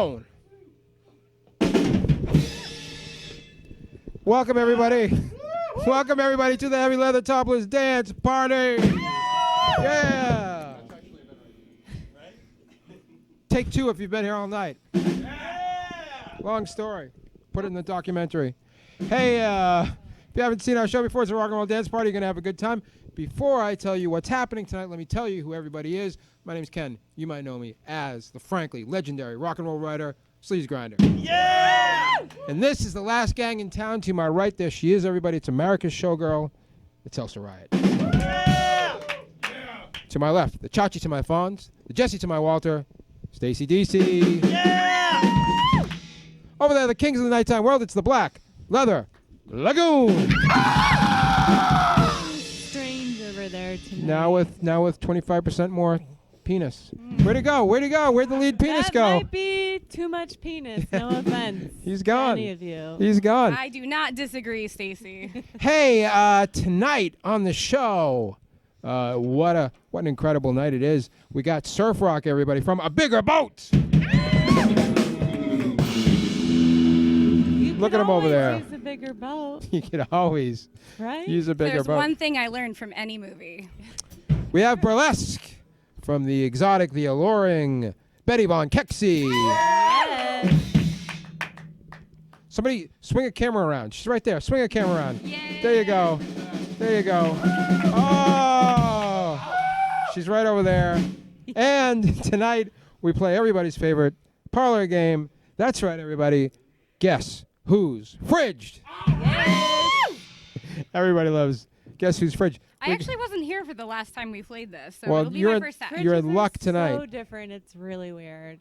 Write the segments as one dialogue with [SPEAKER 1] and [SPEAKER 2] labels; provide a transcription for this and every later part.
[SPEAKER 1] on. Welcome, everybody. Welcome, everybody, to the Heavy Leather Topless Dance Party. Yeah. Take two if you've been here all night. Long story. Put it in the documentary. Hey, if you haven't seen our show before, it's a rock and roll dance party. You're going to have a good time. Before I tell you what's happening tonight, let me tell you who everybody is. My name's Ken. You might know me as the frankly legendary rock and roll writer, Sleaze Grinder.
[SPEAKER 2] Yeah!
[SPEAKER 1] And this is the last gang in town. To my right, there she is, everybody. It's America's showgirl. It's Elsa Riot.
[SPEAKER 2] Yeah!
[SPEAKER 1] To my left, the Chachi to my Fawns, the Jesse to my Walter, Stacy DC.
[SPEAKER 2] Yeah!
[SPEAKER 1] Over there, the kings of the nighttime world, it's the Black Leather Lagoon.
[SPEAKER 3] Strange over there tonight.
[SPEAKER 1] Now with 25% more penis. Where'd it go? Where'd the lead penis
[SPEAKER 3] that
[SPEAKER 1] go?
[SPEAKER 3] Might be too much penis. No offense.
[SPEAKER 1] He's gone.
[SPEAKER 3] Any of you.
[SPEAKER 1] He's gone.
[SPEAKER 4] I do not disagree, Stacy.
[SPEAKER 1] Hey, tonight on the show, what an incredible night it is. We got surf rock, everybody, from A Bigger Boat. Look at him over there.
[SPEAKER 3] Use a bigger boat,
[SPEAKER 1] You can always
[SPEAKER 3] right?
[SPEAKER 1] use a bigger
[SPEAKER 4] There's
[SPEAKER 1] boat.
[SPEAKER 4] one thing I learned from any movie.
[SPEAKER 1] We have burlesque from the exotic, the alluring Betty Von Kekse.
[SPEAKER 3] Yes.
[SPEAKER 1] Somebody swing a camera around. She's right there. Swing a camera around.
[SPEAKER 4] Yay.
[SPEAKER 1] There you go. There you go. Oh, she's right over there. And tonight we play everybody's favorite parlor game. That's right, everybody. Guess who's fridged?
[SPEAKER 3] Yes.
[SPEAKER 1] Everybody loves Guess Who's Fridged.
[SPEAKER 4] I actually wasn't here for the last time we played this, so
[SPEAKER 1] Well,
[SPEAKER 4] it'll be
[SPEAKER 1] you're
[SPEAKER 4] my
[SPEAKER 1] in-
[SPEAKER 4] first time.
[SPEAKER 1] you're in
[SPEAKER 3] Fridges are
[SPEAKER 1] luck tonight.
[SPEAKER 3] So different. It's really weird.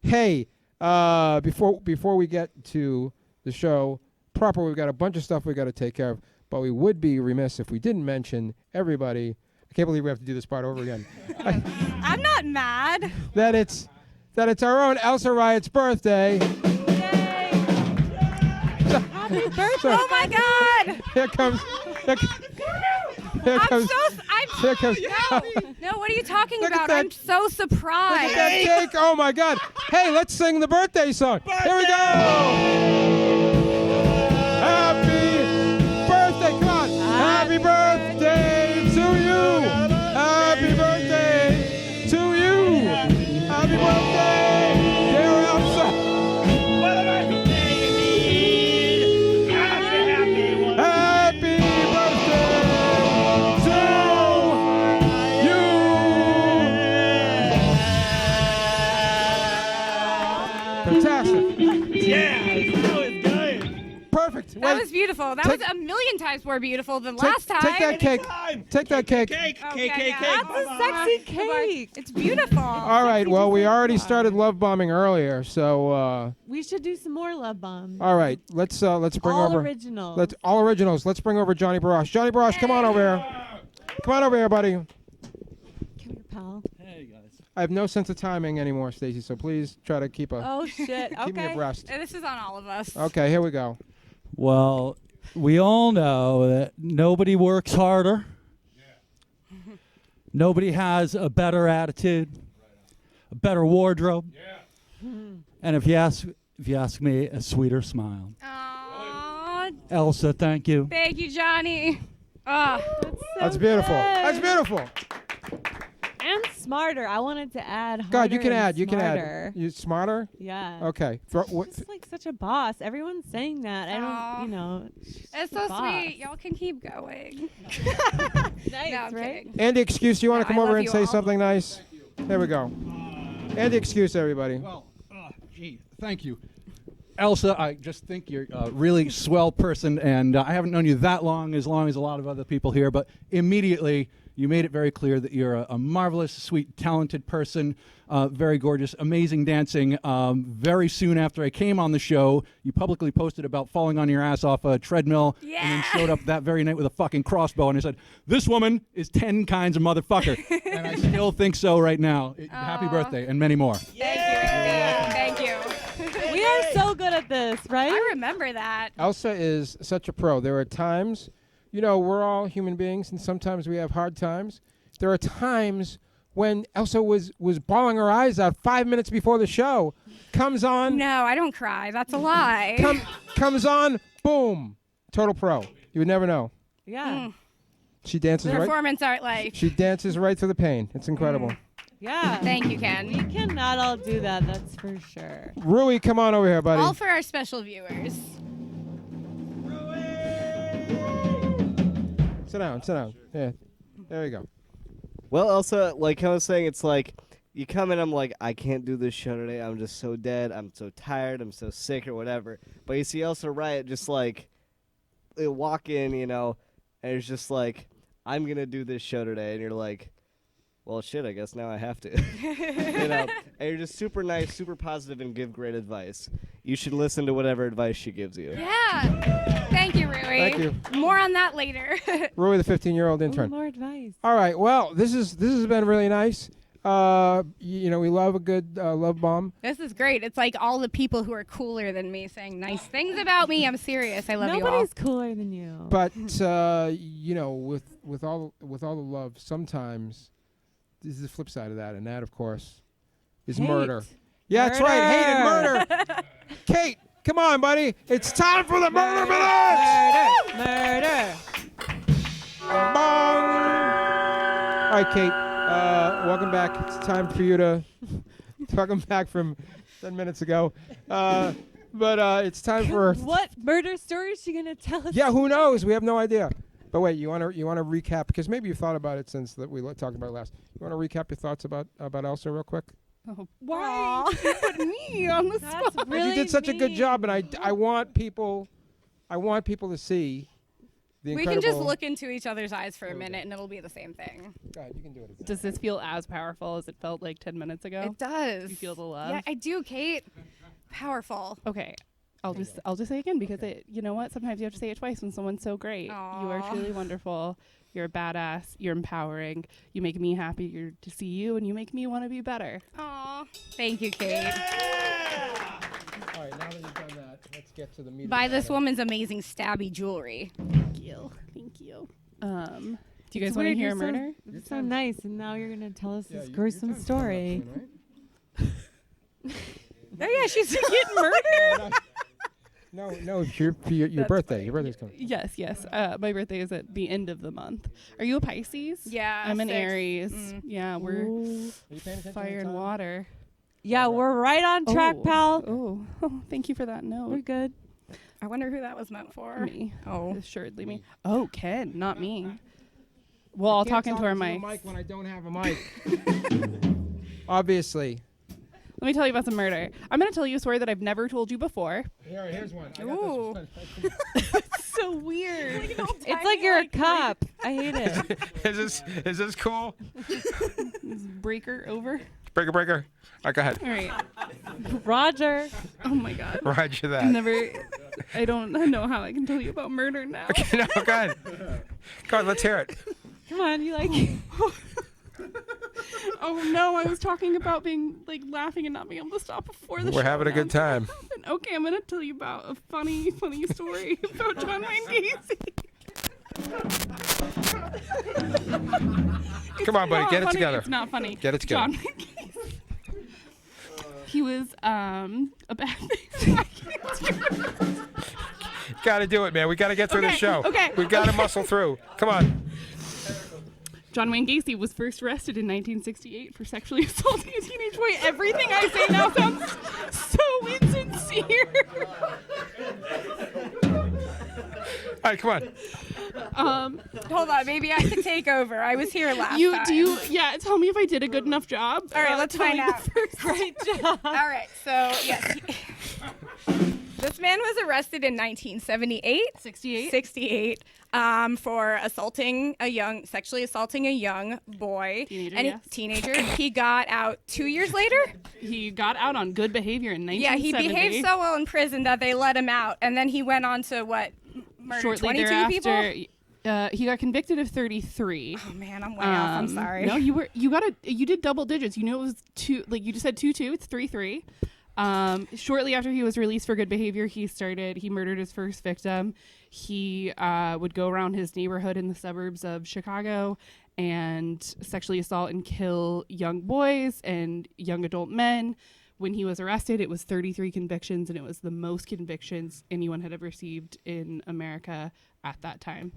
[SPEAKER 1] Hey, before we get to the show proper, we've got a bunch of stuff we got to take care of, but we would be remiss if we didn't mention everybody. I can't believe we have to do this part over again.
[SPEAKER 4] I'm not mad.
[SPEAKER 1] that it's our own Elsa Riot's birthday.
[SPEAKER 3] Happy birthday!
[SPEAKER 4] Oh my God!
[SPEAKER 1] Here comes. Here comes.
[SPEAKER 4] No, what are you talking
[SPEAKER 1] Look at
[SPEAKER 4] about?
[SPEAKER 1] that-
[SPEAKER 4] I'm so
[SPEAKER 1] Look
[SPEAKER 4] surprised.
[SPEAKER 1] at that cake. Oh my God. Hey, let's sing the birthday song. Here we go. Happy birthday. Come on. Happy birthday to you. Happy birthday to you. Happy birthday, dear Elsa.
[SPEAKER 2] What a birthday indeed! Happy one.
[SPEAKER 1] Happy birthday to you. Fantastic.
[SPEAKER 2] Yeah, that was good.
[SPEAKER 1] Perfect.
[SPEAKER 4] That
[SPEAKER 1] Wait.
[SPEAKER 4] was beautiful. That
[SPEAKER 1] Take-
[SPEAKER 4] was a million times more beautiful than last time.
[SPEAKER 1] Take that cake.
[SPEAKER 2] Anytime.
[SPEAKER 1] Take that cake.
[SPEAKER 2] Cake,
[SPEAKER 4] Okay,
[SPEAKER 2] cake,
[SPEAKER 4] yeah.
[SPEAKER 2] cake.
[SPEAKER 3] That's a sexy cake.
[SPEAKER 4] It's beautiful.
[SPEAKER 1] All right. Well, we already started love bombing earlier, so
[SPEAKER 3] We should do some more love bombs.
[SPEAKER 1] all right. Let's bring
[SPEAKER 3] All
[SPEAKER 1] over.
[SPEAKER 3] originals.
[SPEAKER 1] Let's all originals. Let's bring over Johnny Barash. Johnny Barash, come on over here. Come on over here, buddy.
[SPEAKER 3] Come here, pal.
[SPEAKER 2] Hey, guys.
[SPEAKER 1] I have no sense of timing anymore, Stacey. So please try to keep
[SPEAKER 3] Oh shit.
[SPEAKER 1] keep me
[SPEAKER 3] Okay.
[SPEAKER 1] abreast.
[SPEAKER 4] This is on all of us.
[SPEAKER 1] Okay, here we go.
[SPEAKER 5] Well, we all know that nobody works harder. Nobody has a better attitude, a better wardrobe, and if you ask me, a sweeter smile.
[SPEAKER 4] Aw,
[SPEAKER 5] Elsa, thank you.
[SPEAKER 4] thank you, Johnny. Ah,
[SPEAKER 1] That's beautiful.
[SPEAKER 3] good.
[SPEAKER 1] That's beautiful.
[SPEAKER 3] And smarter. I wanted to add.
[SPEAKER 1] God, you
[SPEAKER 3] harder
[SPEAKER 1] can
[SPEAKER 3] and
[SPEAKER 1] add. You can
[SPEAKER 3] smarter.
[SPEAKER 1] add. You smarter?
[SPEAKER 3] Yeah.
[SPEAKER 1] Okay.
[SPEAKER 3] Just like such a boss. Everyone's saying that. I
[SPEAKER 4] Aw.
[SPEAKER 3] don't. You know.
[SPEAKER 4] it's so
[SPEAKER 3] boss.
[SPEAKER 4] sweet. Y'all can keep going.
[SPEAKER 3] Nice,
[SPEAKER 4] No, I'm
[SPEAKER 3] right?
[SPEAKER 4] kidding.
[SPEAKER 1] Andy Excuse, you want to
[SPEAKER 4] No,
[SPEAKER 1] come
[SPEAKER 4] I
[SPEAKER 1] over
[SPEAKER 4] love
[SPEAKER 1] and
[SPEAKER 4] you
[SPEAKER 1] say
[SPEAKER 4] all.
[SPEAKER 1] something nice? There we go. Andy Excuse, everybody.
[SPEAKER 6] Well, gee, thank you. Elsa, I just think you're a really swell person, and I haven't known you that long as a lot of other people here, but immediately you made it very clear that you're a marvelous, sweet, talented person, very gorgeous, amazing dancing. Very soon after I came on the show, you publicly posted about falling on your ass off a treadmill, and then
[SPEAKER 4] Yeah.
[SPEAKER 6] showed up that very night with a fucking crossbow, and I said, this woman is 10 kinds of motherfucker, and I still think so right now. Happy
[SPEAKER 4] Aw.
[SPEAKER 6] birthday, and many more.
[SPEAKER 4] Thank you.
[SPEAKER 3] We are so good at this, right?
[SPEAKER 4] I remember that.
[SPEAKER 1] Elsa is such a pro. There are times, we're all human beings, and sometimes we have hard times. There are times when Elsa was bawling her eyes out 5 minutes before the show. Comes on,
[SPEAKER 4] No, I don't cry. That's a lie.
[SPEAKER 1] comes on, boom, total pro. You would never know.
[SPEAKER 3] Yeah.
[SPEAKER 1] She dances right.
[SPEAKER 4] Performance art life.
[SPEAKER 1] She dances right through the pain. It's incredible.
[SPEAKER 3] Yeah.
[SPEAKER 4] Thank you, Ken.
[SPEAKER 3] We cannot all do that, that's for sure.
[SPEAKER 1] Rui, come on over here, buddy.
[SPEAKER 4] All for our special viewers.
[SPEAKER 1] Sit down. Yeah, there you go.
[SPEAKER 7] Well, Elsa, like I was saying, it's like you come in, I'm like, I can't do this show today. I'm just so dead. I'm so tired. I'm so sick or whatever. But you see Elsa Riot just like they walk in, you know, and it's just like, I'm going to do this show today. And you're like, well, shit, I guess now I have to. You know, and you're just super nice, super positive, and give great advice. You should listen to whatever advice she gives you.
[SPEAKER 4] Yeah. Thank you, Rui.
[SPEAKER 1] Thank you.
[SPEAKER 4] More on that later.
[SPEAKER 1] Rui, the 15-year-old intern.
[SPEAKER 3] More advice.
[SPEAKER 1] All right. Well, this has been really nice. You know, we love a good love bomb.
[SPEAKER 4] This is great. It's like all the people who are cooler than me saying nice things about me. I'm serious. I love you all.
[SPEAKER 3] Nobody's cooler than you.
[SPEAKER 1] But you know, with all the love, sometimes this is the flip side of that, and that, of course, is
[SPEAKER 3] Hate.
[SPEAKER 1] murder. Yeah, that's right. Hate and murder. Kate, come on, buddy. It's time for the murder minute.
[SPEAKER 3] Murder.
[SPEAKER 1] Bong. All right, Kate. Welcome back. It's time for you to welcome back from 10 minutes ago. But it's time for
[SPEAKER 3] What murder story is she gonna tell us?
[SPEAKER 1] yeah. Who knows? We have no idea. But wait, you want to recap because maybe you thought about it since that we talked about it last. You want to recap your thoughts about Elsa real quick?
[SPEAKER 4] Why did you put me on the
[SPEAKER 3] That's
[SPEAKER 4] spot?
[SPEAKER 3] really
[SPEAKER 1] you did such a good
[SPEAKER 3] mean.
[SPEAKER 1] job, and I want people to see the
[SPEAKER 4] We
[SPEAKER 1] incredible.
[SPEAKER 4] can just look into each other's eyes for a minute and it'll be the same thing.
[SPEAKER 1] Go ahead, you can do it again.
[SPEAKER 8] Does this feel as powerful as it felt like 10 minutes ago?
[SPEAKER 4] It does.
[SPEAKER 8] You feel the love?
[SPEAKER 4] Yeah, I do, Kate. Powerful.
[SPEAKER 8] Okay. I'll just say it again because you know what? Sometimes you have to say it twice when someone's so great. You are
[SPEAKER 4] Aw.
[SPEAKER 8] truly wonderful. You're a badass. You're empowering. You make me happier to see you, and you make me want to be better.
[SPEAKER 4] Aw. Thank you, Kate.
[SPEAKER 1] All right, now that you've done that, let's get to the meat.
[SPEAKER 4] Buy this woman's amazing stabby jewelry.
[SPEAKER 8] Thank you. Thank you. Do you guys want to hear a murder?
[SPEAKER 3] It's so nice, and now you're gonna tell us
[SPEAKER 1] Yeah,
[SPEAKER 3] this
[SPEAKER 1] you-
[SPEAKER 3] gruesome
[SPEAKER 1] your time's
[SPEAKER 3] story.
[SPEAKER 1] coming up soon,
[SPEAKER 4] Oh yeah, she's getting murdered.
[SPEAKER 1] right? No, it's your birthday. Your birthday's coming.
[SPEAKER 8] Yes. My birthday is at the end of the month. Are you a Pisces?
[SPEAKER 4] Yeah,
[SPEAKER 8] I'm an
[SPEAKER 4] 6.
[SPEAKER 8] Aries.
[SPEAKER 4] Mm.
[SPEAKER 8] Yeah, we're
[SPEAKER 3] Ooh.
[SPEAKER 1] Are you paying attention
[SPEAKER 8] fire
[SPEAKER 1] to the
[SPEAKER 8] and
[SPEAKER 1] time?
[SPEAKER 8] water.
[SPEAKER 3] Yeah, we're right on track, pal.
[SPEAKER 8] Oh, thank you for that note.
[SPEAKER 3] We're good.
[SPEAKER 4] I wonder who that was meant for.
[SPEAKER 8] Me.
[SPEAKER 4] Oh.
[SPEAKER 8] Assuredly me. Oh, Ken, not me. Well, I'll talk into our
[SPEAKER 1] mic.
[SPEAKER 8] mic.
[SPEAKER 1] When I don't have a mic. Obviously.
[SPEAKER 8] Let me tell you about some murder. I'm going to tell you a story that I've never told you before.
[SPEAKER 1] Here's one. I got
[SPEAKER 4] Ooh.
[SPEAKER 1] this one.
[SPEAKER 8] So weird.
[SPEAKER 3] It's like you're a cop. I hate it.
[SPEAKER 1] Is this cool?
[SPEAKER 8] Is breaker over?
[SPEAKER 1] Breaker. All right, go ahead.
[SPEAKER 8] All right.
[SPEAKER 3] Roger.
[SPEAKER 8] Oh my God.
[SPEAKER 1] Roger that.
[SPEAKER 8] I don't know how I can tell you about murder now.
[SPEAKER 1] Okay, no, go ahead. Go on, let's hear it.
[SPEAKER 3] Come on, you like
[SPEAKER 8] Oh no, I was talking about being laughing and not being able to stop before the show.
[SPEAKER 1] We're having a good time.
[SPEAKER 8] Okay, I'm gonna tell you about a funny story about John Wayne Gacy.
[SPEAKER 1] Come on, buddy,
[SPEAKER 8] Not
[SPEAKER 1] get it
[SPEAKER 8] funny.
[SPEAKER 1] together.
[SPEAKER 8] It's not funny.
[SPEAKER 1] Get it together.
[SPEAKER 8] John Wayne Gacy. He was a bad thing.
[SPEAKER 1] Got to do it, man. We got to get through the show.
[SPEAKER 8] Okay.
[SPEAKER 1] We got to muscle through. Come on.
[SPEAKER 8] John Wayne Gacy was first arrested in 1968 for sexually assaulting a teenage boy. Everything I say now sounds so insincere.
[SPEAKER 1] All right, come on.
[SPEAKER 4] Hold on, maybe I can take over. I was here last time.
[SPEAKER 8] Yeah, tell me if I did a good enough job.
[SPEAKER 4] All right, let's find out.
[SPEAKER 3] great job.
[SPEAKER 4] All right, so yes. This man was arrested in 1978. 68 for sexually assaulting a young boy.
[SPEAKER 8] Teenager.
[SPEAKER 4] He got out 2 years later.
[SPEAKER 8] He got out on good behavior in 1970.
[SPEAKER 4] Yeah, he behaved so well in prison that they let him out, and then he went on to murder
[SPEAKER 8] Shortly
[SPEAKER 4] 22
[SPEAKER 8] thereafter,
[SPEAKER 4] people.
[SPEAKER 8] he got convicted of 33.
[SPEAKER 4] Oh man, I'm way off. I'm sorry.
[SPEAKER 8] No, you did double digits. You knew it was two. Like you just said 2-2. It's 3-3. Shortly after he was released for good behavior, he murdered his first victim. He would go around his neighborhood in the suburbs of Chicago and sexually assault and kill young boys and young adult men. When he was arrested, it was 33 convictions, and it was the most convictions anyone had ever received in America at that time.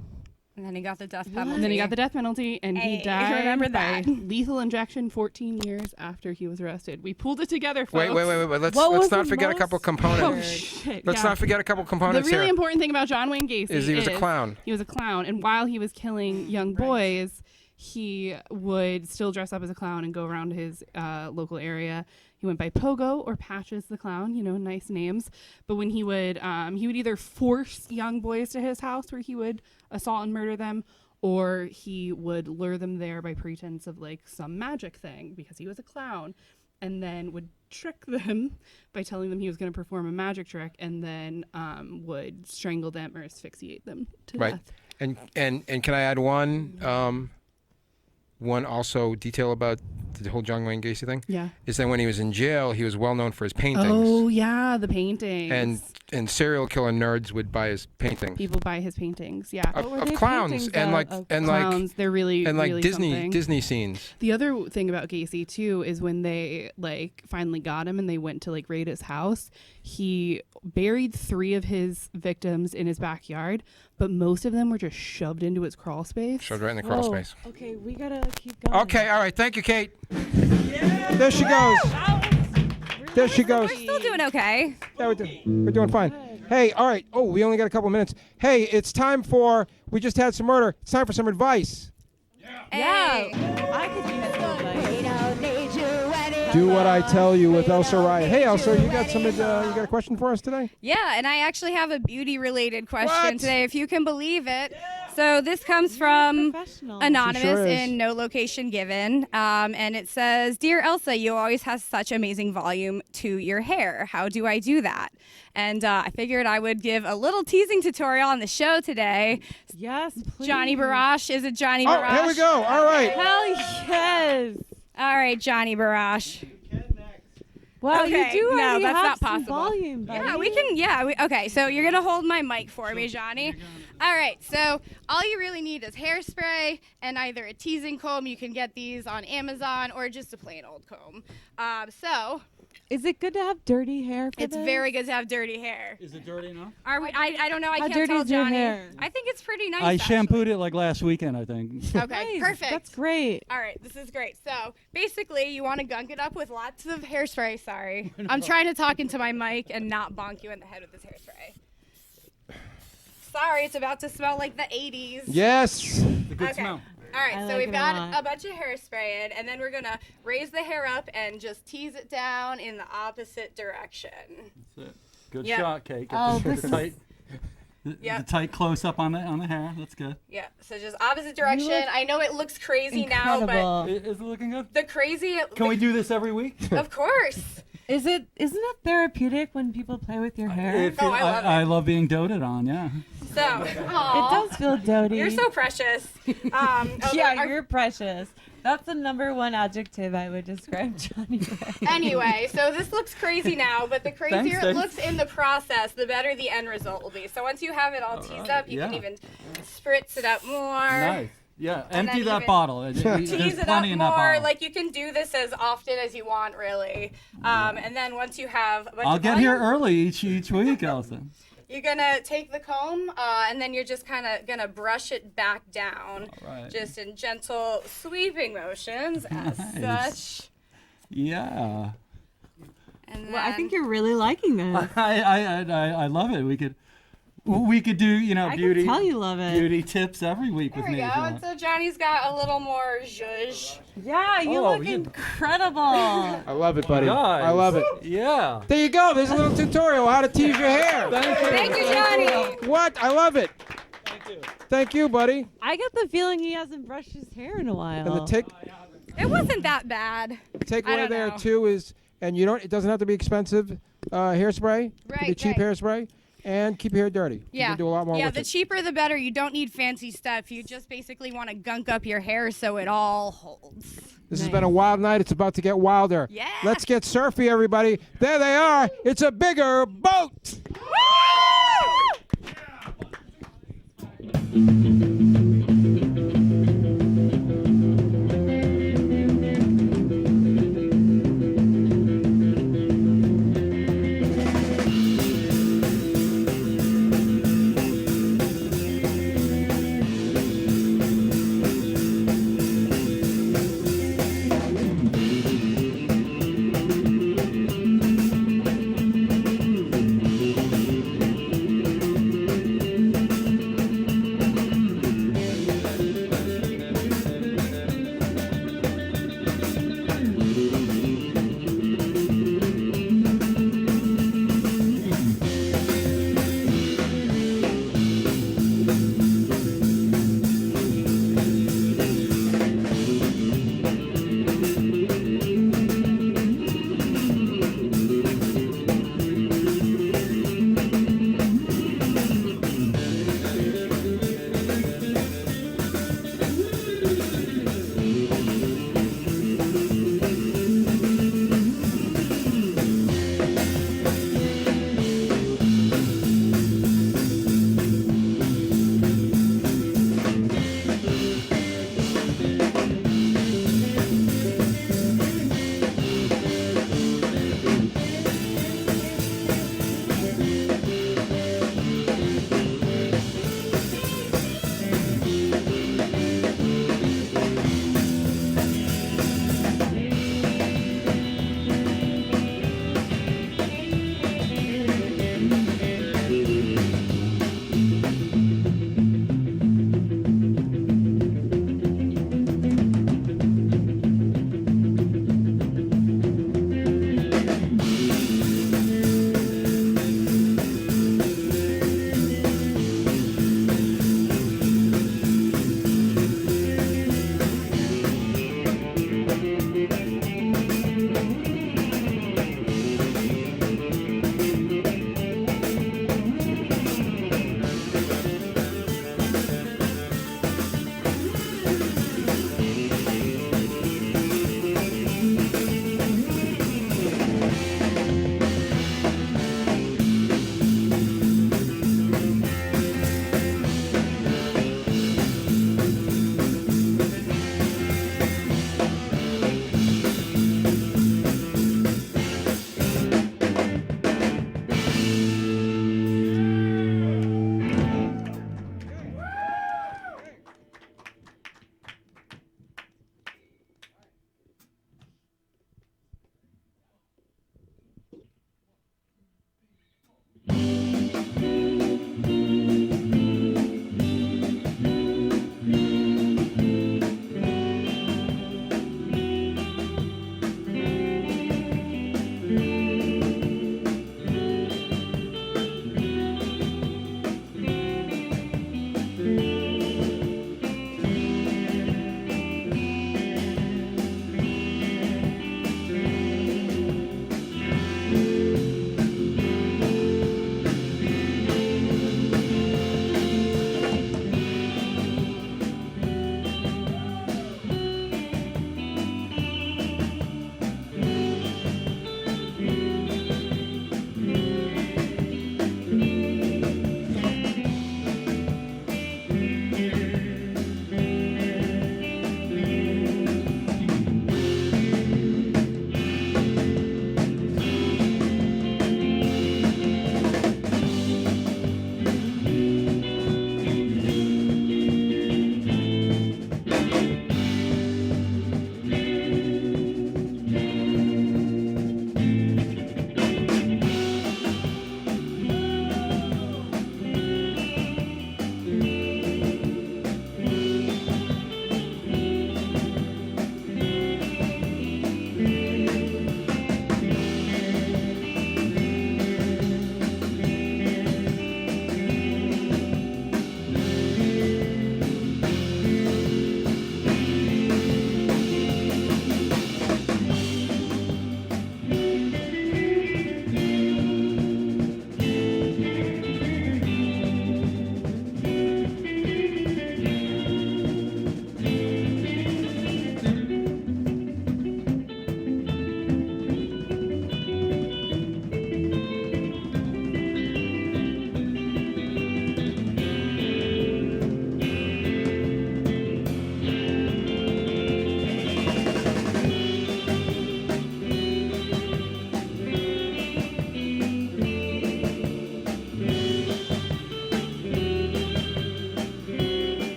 [SPEAKER 4] And then he got the death penalty.
[SPEAKER 8] And then he got the death penalty, and he
[SPEAKER 4] Hey,
[SPEAKER 8] died
[SPEAKER 4] remember
[SPEAKER 8] by
[SPEAKER 4] that.
[SPEAKER 8] lethal injection 14 years after he was arrested. We pulled it together, folks.
[SPEAKER 1] Wait. Let's
[SPEAKER 3] What was
[SPEAKER 1] not
[SPEAKER 3] the
[SPEAKER 1] forget a
[SPEAKER 3] most
[SPEAKER 1] couple
[SPEAKER 8] Oh,
[SPEAKER 1] components.
[SPEAKER 8] shit.
[SPEAKER 1] Let's
[SPEAKER 8] yeah.
[SPEAKER 1] not forget a couple
[SPEAKER 8] The
[SPEAKER 1] components
[SPEAKER 8] really
[SPEAKER 1] here.
[SPEAKER 8] important thing about John Wayne Gacy
[SPEAKER 1] Is he was a clown.
[SPEAKER 8] He was a clown, and while he was killing young boys, he would still dress up as a clown and go around his local area. He went by Pogo or Patches the Clown, nice names. But when he would either force young boys to his house where he would assault and murder them, or he would lure them there by pretense of like some magic thing because he was a clown, and then would trick them by telling them he was going to perform a magic trick, and then would strangle them or asphyxiate them to
[SPEAKER 1] Right.
[SPEAKER 8] death.
[SPEAKER 1] And can I add one also detail about the whole John Wayne Gacy thing?
[SPEAKER 8] Yeah.
[SPEAKER 1] Is that when he was in jail, he was well known for his paintings.
[SPEAKER 8] Oh yeah, the paintings.
[SPEAKER 1] And serial killer nerds would buy his paintings.
[SPEAKER 8] People buy his paintings. Yeah.
[SPEAKER 1] Of,
[SPEAKER 3] What were
[SPEAKER 1] of
[SPEAKER 3] they
[SPEAKER 1] clowns
[SPEAKER 3] paintings
[SPEAKER 1] and
[SPEAKER 3] of?
[SPEAKER 1] like
[SPEAKER 3] Of
[SPEAKER 1] and
[SPEAKER 8] Clowns,
[SPEAKER 1] like
[SPEAKER 8] they're really
[SPEAKER 1] and like
[SPEAKER 8] really
[SPEAKER 1] Disney
[SPEAKER 8] something.
[SPEAKER 1] Disney scenes.
[SPEAKER 8] The other thing about Gacy too is when they like finally got him and they went to like raid his house, he buried 3 of his victims in his backyard, but most of them were just shoved into his crawl space.
[SPEAKER 1] Shoved right in the crawl
[SPEAKER 3] Whoa.
[SPEAKER 1] space.
[SPEAKER 3] Okay, we gotta keep going.
[SPEAKER 1] Okay, all right. Thank you, Kate. There she goes. There she goes.
[SPEAKER 4] We're still doing okay.
[SPEAKER 1] Yeah, we're doing fine. Hey, all right. Oh, we only got a couple minutes. Hey, it's time for. We just had some murder. It's time for some advice.
[SPEAKER 3] Yeah, I could use some advice.
[SPEAKER 1] Do what I tell you with Elsa Riot. Hey, Elsa, you got some? You got a question for us today?
[SPEAKER 4] Yeah, and I actually have a beauty-related question
[SPEAKER 1] What?
[SPEAKER 4] today, if you can believe it. So this comes from
[SPEAKER 3] Professional.
[SPEAKER 4] Anonymous
[SPEAKER 1] She sure is.
[SPEAKER 4] in no location given, and it says, "Dear Elsa, you always have such amazing volume to your hair. How do I do that?" And I figured I would give a little teasing tutorial on the show today.
[SPEAKER 3] Yes, please.
[SPEAKER 4] Johnny Barash, is it Johnny
[SPEAKER 1] Oh,
[SPEAKER 4] Barash?
[SPEAKER 1] here we go. All right.
[SPEAKER 3] Hell yes.
[SPEAKER 4] All right, Johnny Barash.
[SPEAKER 3] Wow,
[SPEAKER 4] Okay,
[SPEAKER 3] you do
[SPEAKER 4] no,
[SPEAKER 3] already
[SPEAKER 4] that's
[SPEAKER 3] have
[SPEAKER 4] not
[SPEAKER 3] some
[SPEAKER 4] possible.
[SPEAKER 3] volume, buddy.
[SPEAKER 4] Yeah, we can. Yeah, okay. So you're gonna hold my mic for me, Johnny. All right. So all you really need is hairspray and either a teasing comb. You can get these on Amazon or just a plain old comb. So
[SPEAKER 3] Is it good to have dirty hair for
[SPEAKER 4] it's
[SPEAKER 3] this?
[SPEAKER 4] very good to have dirty hair.
[SPEAKER 5] Is it dirty enough?
[SPEAKER 4] Are we? I don't know. I
[SPEAKER 3] How
[SPEAKER 4] can't
[SPEAKER 3] dirty
[SPEAKER 4] tell
[SPEAKER 3] is your
[SPEAKER 4] Johnny.
[SPEAKER 3] hair?
[SPEAKER 4] I think it's pretty nice.
[SPEAKER 5] I
[SPEAKER 4] actually.
[SPEAKER 5] shampooed it like last weekend, I think.
[SPEAKER 4] Okay,
[SPEAKER 3] Nice.
[SPEAKER 4] perfect.
[SPEAKER 3] That's great.
[SPEAKER 4] All right, this is great. So basically, you want to gunk it up with lots of hairspray. Sorry, I'm trying to talk into my mic and not bonk you in the head with this hairspray. Sorry, it's about to smell like the 80s.
[SPEAKER 1] Yes.
[SPEAKER 5] The good
[SPEAKER 4] Okay.
[SPEAKER 5] smell.
[SPEAKER 4] All right,
[SPEAKER 3] I
[SPEAKER 4] so
[SPEAKER 3] like
[SPEAKER 4] we've
[SPEAKER 3] it a
[SPEAKER 4] got
[SPEAKER 3] lot.
[SPEAKER 4] a bunch of hairspray in, and then we're gonna raise the hair up and just tease it down in the opposite direction.
[SPEAKER 5] That's it. Good
[SPEAKER 4] Yep.
[SPEAKER 5] shot, Kate. Get
[SPEAKER 3] Oh,
[SPEAKER 5] the,
[SPEAKER 3] this
[SPEAKER 5] the
[SPEAKER 3] is-
[SPEAKER 5] tight, the
[SPEAKER 4] Yep.
[SPEAKER 5] tight close up on the hair. That's good.
[SPEAKER 4] Yeah, so just opposite direction.
[SPEAKER 3] look
[SPEAKER 4] I know it looks crazy now, but
[SPEAKER 3] Incredible.
[SPEAKER 5] Is it looking good?
[SPEAKER 4] the crazy.
[SPEAKER 5] Can we do this every week?
[SPEAKER 4] Of course.
[SPEAKER 3] Isn't it therapeutic when people play with your hair?
[SPEAKER 5] It
[SPEAKER 4] Oh, I love it.
[SPEAKER 5] I love being doted on, yeah.
[SPEAKER 4] So,
[SPEAKER 3] It
[SPEAKER 4] aw,
[SPEAKER 3] does feel doty.
[SPEAKER 4] you're so precious.
[SPEAKER 3] yeah,
[SPEAKER 4] our-
[SPEAKER 3] you're precious. That's the number one adjective I would describe Johnny with.
[SPEAKER 4] Anyway, so this looks crazy now, but the crazier it
[SPEAKER 5] thanks.
[SPEAKER 4] looks in the process, the better the end result will be. So once you have it all teased up, you can
[SPEAKER 5] yeah.
[SPEAKER 4] even spritz it up more.
[SPEAKER 5] Nice. Yeah,
[SPEAKER 4] And
[SPEAKER 5] empty
[SPEAKER 4] then
[SPEAKER 5] that
[SPEAKER 4] even
[SPEAKER 5] bottle. There's
[SPEAKER 4] Tease it up
[SPEAKER 5] plenty in that
[SPEAKER 4] more.
[SPEAKER 5] bottle.
[SPEAKER 4] Like you can do this as often as you want, really. And then once you have a bunch
[SPEAKER 5] I'll
[SPEAKER 4] of
[SPEAKER 5] get here
[SPEAKER 4] volume,
[SPEAKER 5] early each week, Elsa.
[SPEAKER 4] you're gonna take the comb, and then you're just kind of gonna brush it back down,
[SPEAKER 5] All right.
[SPEAKER 4] just in gentle sweeping motions, as
[SPEAKER 5] Nice.
[SPEAKER 4] such.
[SPEAKER 5] Yeah.
[SPEAKER 4] And then,
[SPEAKER 3] Well, I think you're really liking this.
[SPEAKER 5] I love it. We could do
[SPEAKER 3] I
[SPEAKER 5] beauty
[SPEAKER 3] can tell you love it.
[SPEAKER 5] beauty tips every week
[SPEAKER 4] There
[SPEAKER 5] with
[SPEAKER 4] we
[SPEAKER 5] me.
[SPEAKER 4] go.
[SPEAKER 5] if you
[SPEAKER 4] And
[SPEAKER 5] want.
[SPEAKER 4] so Johnny's got a little more zhuzh.
[SPEAKER 3] Yeah, you
[SPEAKER 5] Oh,
[SPEAKER 3] look
[SPEAKER 5] yeah.
[SPEAKER 3] incredible.
[SPEAKER 1] I love it, buddy.
[SPEAKER 5] Guys.
[SPEAKER 1] I love it.
[SPEAKER 5] Yeah.
[SPEAKER 1] There you go. There's a little tutorial how to tease your hair.
[SPEAKER 4] Thank you, Johnny.
[SPEAKER 1] What? I love it. Thank you, buddy.
[SPEAKER 3] I get the feeling he hasn't brushed his hair in a while.
[SPEAKER 1] And the
[SPEAKER 4] It wasn't that bad.
[SPEAKER 1] takeaway
[SPEAKER 4] don't
[SPEAKER 1] there
[SPEAKER 4] know.
[SPEAKER 1] too is, and it doesn't have to be expensive hairspray. It could be
[SPEAKER 4] Right,
[SPEAKER 1] cheap
[SPEAKER 4] right.
[SPEAKER 1] hairspray. and keep your hair dirty. You
[SPEAKER 4] Yeah.
[SPEAKER 1] can do a lot more
[SPEAKER 4] Yeah,
[SPEAKER 1] with
[SPEAKER 4] the
[SPEAKER 1] it.
[SPEAKER 4] cheaper the better. You don't need fancy stuff. You just basically want to gunk up your hair so it all holds.
[SPEAKER 1] This has been a wild night. It's about to get wilder.
[SPEAKER 4] Yeah.
[SPEAKER 1] Let's get surfy, everybody. There they are. It's a bigger boat.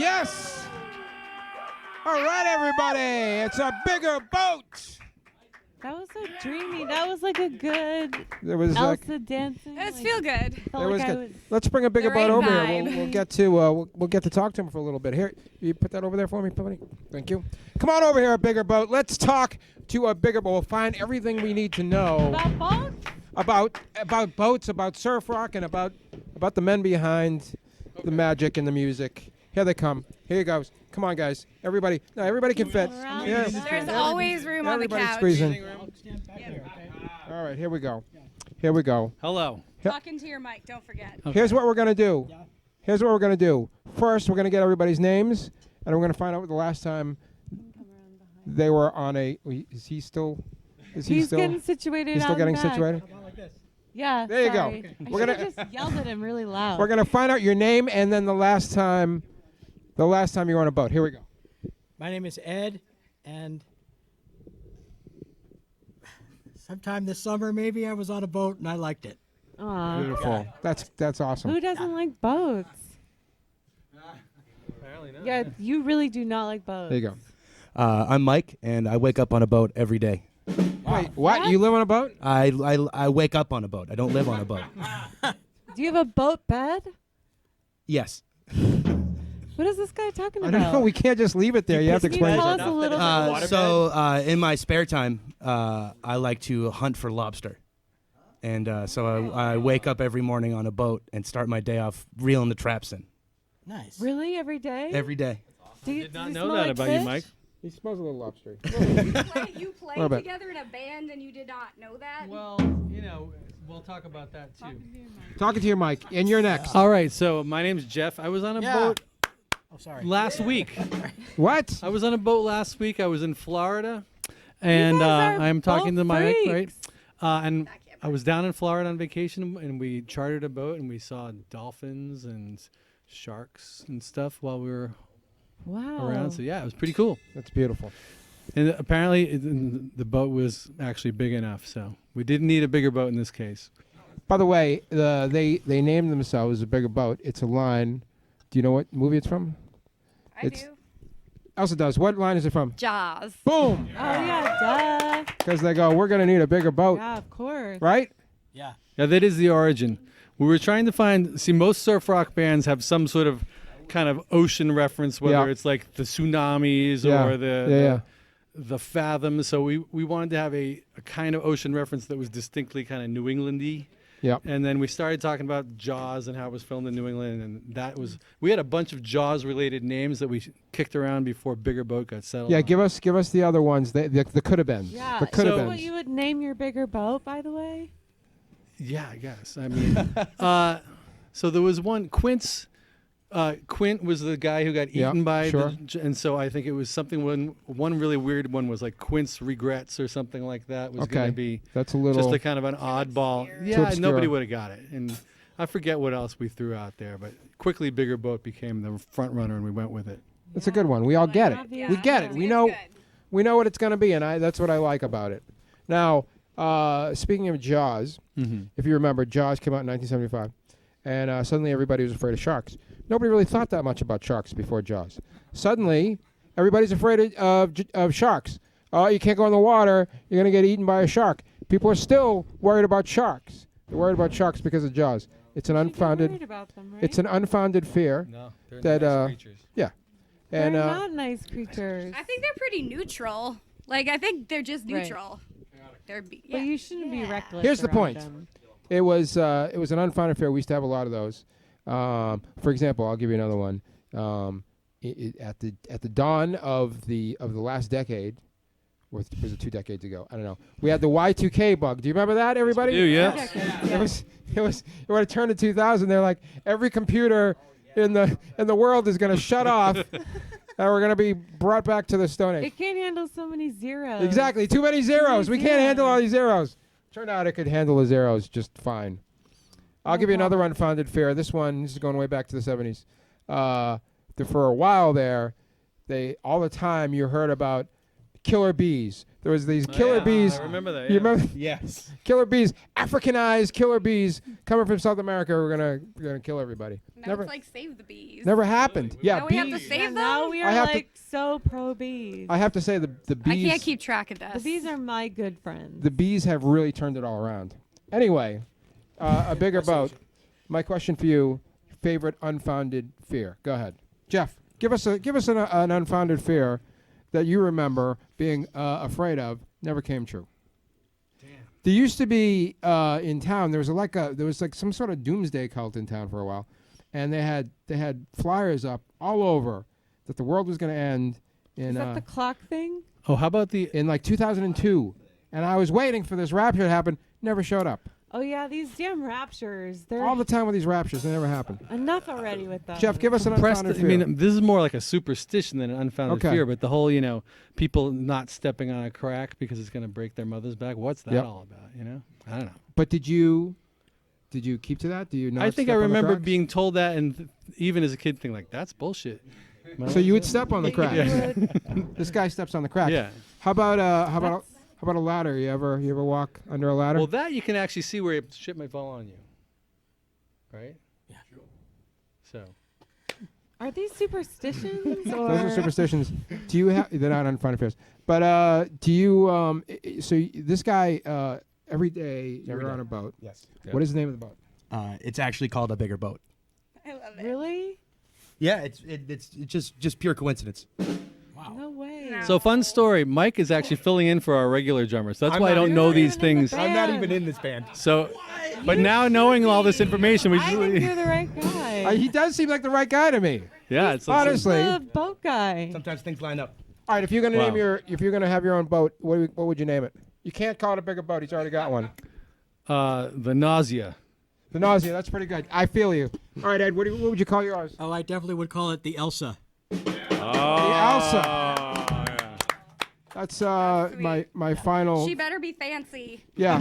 [SPEAKER 1] Yes. All right, everybody. It's a bigger boat.
[SPEAKER 3] That was so dreamy. That was like a good
[SPEAKER 1] There was
[SPEAKER 3] Elsa dancing.
[SPEAKER 4] Let's
[SPEAKER 3] like,
[SPEAKER 4] feel good.
[SPEAKER 3] felt
[SPEAKER 1] It was
[SPEAKER 3] like I
[SPEAKER 1] good. Let's bring a bigger
[SPEAKER 4] The
[SPEAKER 1] boat
[SPEAKER 4] right
[SPEAKER 1] over here.
[SPEAKER 4] vibe.
[SPEAKER 1] We'll get to we'll get to talk to him for a little bit. Here, you put that over there for me, buddy. Thank you. Come on over here, a bigger boat. Let's talk to a bigger boat. We'll find everything we need to know
[SPEAKER 3] About boats?
[SPEAKER 1] about boats, about surf rock, and about the men behind the magic and the music. Here they come. Here you goes. Come on, guys. Everybody. No, everybody can fit.
[SPEAKER 3] Around
[SPEAKER 1] Yeah.
[SPEAKER 3] the back.
[SPEAKER 4] There's always room on the
[SPEAKER 1] Everybody
[SPEAKER 4] couch.
[SPEAKER 1] squeeze in. All right, here we go. Here we go.
[SPEAKER 5] Hello.
[SPEAKER 4] Talk into your mic. Don't forget.
[SPEAKER 1] Here's what we're going to do. Here's what we're going to do. First, we're going to get everybody's names, and we're going to find out the last time they were on a. Is he still?
[SPEAKER 3] He's getting situated.
[SPEAKER 1] He's still
[SPEAKER 3] out in
[SPEAKER 1] getting
[SPEAKER 3] back.
[SPEAKER 1] situated.
[SPEAKER 3] Yeah.
[SPEAKER 1] There you go.
[SPEAKER 3] sorry.
[SPEAKER 1] Okay.
[SPEAKER 3] I
[SPEAKER 1] We're
[SPEAKER 3] should
[SPEAKER 1] gonna-
[SPEAKER 3] have just yelled at him really loud.
[SPEAKER 1] We're going to find out your name and then the last time you were on a boat. Here we go.
[SPEAKER 9] My name is Ed, and sometime this summer, maybe I was on a boat and I liked it.
[SPEAKER 3] Aw.
[SPEAKER 1] Beautiful. That's awesome.
[SPEAKER 3] Who doesn't like boats? Yeah, you really do not like boats.
[SPEAKER 1] There you go.
[SPEAKER 10] I'm Mike, and I wake up on a boat every day.
[SPEAKER 1] Wait, what? You live on a boat?
[SPEAKER 10] I wake up on a boat. I don't live on a boat.
[SPEAKER 3] Do you have a boat bed?
[SPEAKER 10] Yes.
[SPEAKER 3] What is this guy talking
[SPEAKER 1] I
[SPEAKER 3] about?
[SPEAKER 1] don't know. We can't just leave it there. You have to
[SPEAKER 3] Can you
[SPEAKER 1] explain
[SPEAKER 3] tell
[SPEAKER 1] it.
[SPEAKER 3] us a little bit?
[SPEAKER 10] In my spare time, I like to hunt for lobster. And so I wake up every morning on a boat and start my day off reeling the traps in.
[SPEAKER 9] Nice.
[SPEAKER 3] Really? Every day?
[SPEAKER 10] Every day.
[SPEAKER 3] Do you,
[SPEAKER 2] Did not
[SPEAKER 3] do you
[SPEAKER 2] know
[SPEAKER 3] smell
[SPEAKER 2] that
[SPEAKER 3] like
[SPEAKER 2] about
[SPEAKER 3] fish?
[SPEAKER 2] you, Mike.
[SPEAKER 1] He smells a little lobstery.
[SPEAKER 4] You
[SPEAKER 1] What
[SPEAKER 4] played
[SPEAKER 1] about-
[SPEAKER 4] together in a band and you did not know that?
[SPEAKER 2] Well, we'll talk about that too.
[SPEAKER 1] Talking to your mic, and you're next.
[SPEAKER 2] All right, so my name's Jeff. I was on a boat
[SPEAKER 9] Oh, sorry.
[SPEAKER 2] last week.
[SPEAKER 1] What?
[SPEAKER 2] I was on a boat last week. I was in Florida, and
[SPEAKER 3] guys are
[SPEAKER 2] I'm talking
[SPEAKER 3] boat
[SPEAKER 2] to my right.
[SPEAKER 3] freaks.
[SPEAKER 2] And I was down in Florida on vacation, and we chartered a boat, and we saw dolphins and sharks and stuff while we were
[SPEAKER 3] Wow.
[SPEAKER 2] around. So yeah, it was pretty cool.
[SPEAKER 1] That's beautiful.
[SPEAKER 2] And apparently, the boat was actually big enough, so we didn't need a bigger boat in this case.
[SPEAKER 1] By the way, they named themselves a bigger boat. It's a line. Do you know what movie it's from?
[SPEAKER 4] I
[SPEAKER 1] It's-
[SPEAKER 4] do.
[SPEAKER 1] Elsa does. What line is it from?
[SPEAKER 4] Jaws.
[SPEAKER 1] Boom!
[SPEAKER 3] Oh, yeah, duh.
[SPEAKER 1] Because they go, we're going to need a bigger boat,
[SPEAKER 3] Yeah, of course.
[SPEAKER 1] right?
[SPEAKER 9] Yeah.
[SPEAKER 2] Yeah, that is the origin. We were trying to find. See, most surf rock bands have some sort of kind of ocean reference, whether
[SPEAKER 1] Yeah.
[SPEAKER 2] it's like the tsunamis
[SPEAKER 1] Yeah.
[SPEAKER 2] or
[SPEAKER 1] Yeah.
[SPEAKER 2] the fathoms. So we wanted to have a kind of ocean reference that was distinctly kind of New Englandy.
[SPEAKER 1] Yep.
[SPEAKER 2] And then we started talking about Jaws and how it was filmed in New England, and that was we had a bunch of Jaws related names that we kicked around before Bigger Boat got settled.
[SPEAKER 1] Yeah,
[SPEAKER 2] on.
[SPEAKER 1] give us the other ones. The could have been.
[SPEAKER 3] Yeah.
[SPEAKER 1] The could have
[SPEAKER 3] Is that
[SPEAKER 1] been.
[SPEAKER 3] what you would name your bigger boat, by the way?
[SPEAKER 2] Yeah, I guess. I mean, so there was one Quint's. Quint was the guy who got
[SPEAKER 1] Yeah,
[SPEAKER 2] eaten by,
[SPEAKER 1] sure.
[SPEAKER 2] and so I think it was something. One really weird one was like Quint's regrets or something like that was going
[SPEAKER 1] Okay.
[SPEAKER 2] to be
[SPEAKER 1] That's a little.
[SPEAKER 2] just a kind of an oddball.
[SPEAKER 1] Too
[SPEAKER 2] Yeah,
[SPEAKER 1] obscure.
[SPEAKER 2] nobody would have got it, and I forget what else we threw out there, but quickly Bigger Boat became the front runner, and we went with it.
[SPEAKER 1] That's a good one. We all get it.
[SPEAKER 3] Yeah.
[SPEAKER 1] We get it. We know. We know what it's going to be, and that's what I like about it. Now, speaking of Jaws, if you remember, Jaws came out in 1975, and suddenly everybody was afraid of sharks. Nobody really thought that much about sharks before Jaws. Suddenly, everybody's afraid of sharks. You can't go in the water. You're going to get eaten by a shark. People are still worried about sharks. They're worried about sharks because of Jaws. It's an
[SPEAKER 3] Worried
[SPEAKER 1] unfounded.
[SPEAKER 3] about them, right?
[SPEAKER 1] It's an unfounded fear.
[SPEAKER 2] No, they're
[SPEAKER 1] That, nice
[SPEAKER 2] creatures.
[SPEAKER 1] Yeah,
[SPEAKER 3] They're
[SPEAKER 1] and
[SPEAKER 3] not nice creatures.
[SPEAKER 4] I think they're pretty neutral. Like, I think they're just
[SPEAKER 3] Right.
[SPEAKER 4] neutral. They're
[SPEAKER 3] But you shouldn't be reckless.
[SPEAKER 1] Here's the
[SPEAKER 3] around
[SPEAKER 1] point.
[SPEAKER 3] them.
[SPEAKER 1] it was an unfounded fear. We used to have a lot of those. For example, I'll give you another one. At the dawn of the last decade, or was it 2 decades ago? I don't know. We had the Y2K bug. Do you remember that, everybody?
[SPEAKER 2] Yeah.
[SPEAKER 1] It was when it turned to 2000. They're like, every computer in the world is going to shut off, and we're going to be brought back to the Stone Age.
[SPEAKER 3] It can't handle so many zeros.
[SPEAKER 1] Exactly. Too many zeros. We can't handle all these zeros. Turned out it could handle the zeros just fine. I'll give you another unfounded fear. This is going way back to the 70s. For a while there, all the time you heard about killer bees. There was these killer bees.
[SPEAKER 2] I remember that.
[SPEAKER 1] You
[SPEAKER 2] Yeah.
[SPEAKER 1] remember?
[SPEAKER 10] Yes.
[SPEAKER 1] Killer bees, Africanized killer bees coming from South America. We're gonna kill everybody.
[SPEAKER 4] Now it's like save the bees.
[SPEAKER 1] Never happened. Yeah,
[SPEAKER 4] Now
[SPEAKER 1] bees.
[SPEAKER 4] we have to save them.
[SPEAKER 3] Now we
[SPEAKER 1] I
[SPEAKER 3] are
[SPEAKER 1] have to-
[SPEAKER 3] like so pro bees.
[SPEAKER 1] I have to say the
[SPEAKER 4] I
[SPEAKER 1] bees.
[SPEAKER 4] can't keep track of this.
[SPEAKER 3] The bees are my good friends.
[SPEAKER 1] The bees have really turned it all around. Anyway, a bigger boat. My question for you: favorite unfounded fear? Go ahead, Jeff. Give us an unfounded fear that you remember being afraid of. Never came true. Damn. There used to be in town. There was like some sort of doomsday cult in town for a while, and they had flyers up all over that the world was going to end in
[SPEAKER 3] Is that the clock thing?
[SPEAKER 2] Oh, how about the
[SPEAKER 1] in like 2002, and I was waiting for this rapture to happen. Never showed up.
[SPEAKER 3] Oh yeah, these damn raptures. They're
[SPEAKER 1] All the time with these raptures, they never happen.
[SPEAKER 3] enough already with that.
[SPEAKER 1] Jeff, give us an
[SPEAKER 2] Press
[SPEAKER 1] unfounded
[SPEAKER 2] the-
[SPEAKER 1] fear.
[SPEAKER 2] I mean, this is more like a superstition than an unfounded
[SPEAKER 1] Okay.
[SPEAKER 2] fear. But the whole, people not stepping on a crack because it's going to break their mother's back. What's that
[SPEAKER 1] Yep.
[SPEAKER 2] all about? I don't know.
[SPEAKER 1] But did you keep to that? Do you not?
[SPEAKER 2] I think I
[SPEAKER 1] step on the
[SPEAKER 2] remember
[SPEAKER 1] cracks?
[SPEAKER 2] being told that, and even as a kid, think like that's bullshit.
[SPEAKER 1] So you would step on the cracks.
[SPEAKER 2] Yeah.
[SPEAKER 1] This guy steps on the cracks.
[SPEAKER 2] Yeah.
[SPEAKER 1] How about a ladder? You ever walk under a ladder?
[SPEAKER 2] Well, that you can actually see where shit might fall on you. Right? Yeah. So.
[SPEAKER 3] Are these superstitions?
[SPEAKER 1] Those
[SPEAKER 3] or
[SPEAKER 1] are superstitions. Do you have? They're not unfounded fears. But do you? This guy every day
[SPEAKER 10] Every
[SPEAKER 1] you're
[SPEAKER 10] day.
[SPEAKER 1] on a boat.
[SPEAKER 10] Yes.
[SPEAKER 1] What is the name of the boat?
[SPEAKER 10] It's actually called a bigger boat.
[SPEAKER 4] I love it.
[SPEAKER 3] Really?
[SPEAKER 10] Yeah, it's just pure coincidence.
[SPEAKER 3] No way.
[SPEAKER 2] So fun story. Mike is actually filling in for our regular drummer. So that's
[SPEAKER 10] I'm
[SPEAKER 2] why I
[SPEAKER 10] not
[SPEAKER 2] don't
[SPEAKER 10] even
[SPEAKER 2] know
[SPEAKER 10] in
[SPEAKER 2] these
[SPEAKER 3] the
[SPEAKER 2] things.
[SPEAKER 3] band.
[SPEAKER 10] I'm not even in this band.
[SPEAKER 2] So, but now knowing all this information, we
[SPEAKER 3] I think you're
[SPEAKER 2] just
[SPEAKER 3] the right guy.
[SPEAKER 1] He does seem like the right guy to me.
[SPEAKER 2] yeah, it's
[SPEAKER 1] Honestly.
[SPEAKER 3] the boat guy.
[SPEAKER 10] Sometimes things line up.
[SPEAKER 1] All right, if you're gonna
[SPEAKER 2] Wow.
[SPEAKER 1] if you're gonna have your own boat, what would you name it? You can't call it a bigger boat. He's already got one.
[SPEAKER 2] the nausea.
[SPEAKER 1] The nausea. That's pretty good. I feel you. All right, Ed. What would you call yours?
[SPEAKER 9] Oh, I definitely would call it the Elsa.
[SPEAKER 1] The Elsa. That's my final.
[SPEAKER 4] She better be fancy.
[SPEAKER 1] Yeah.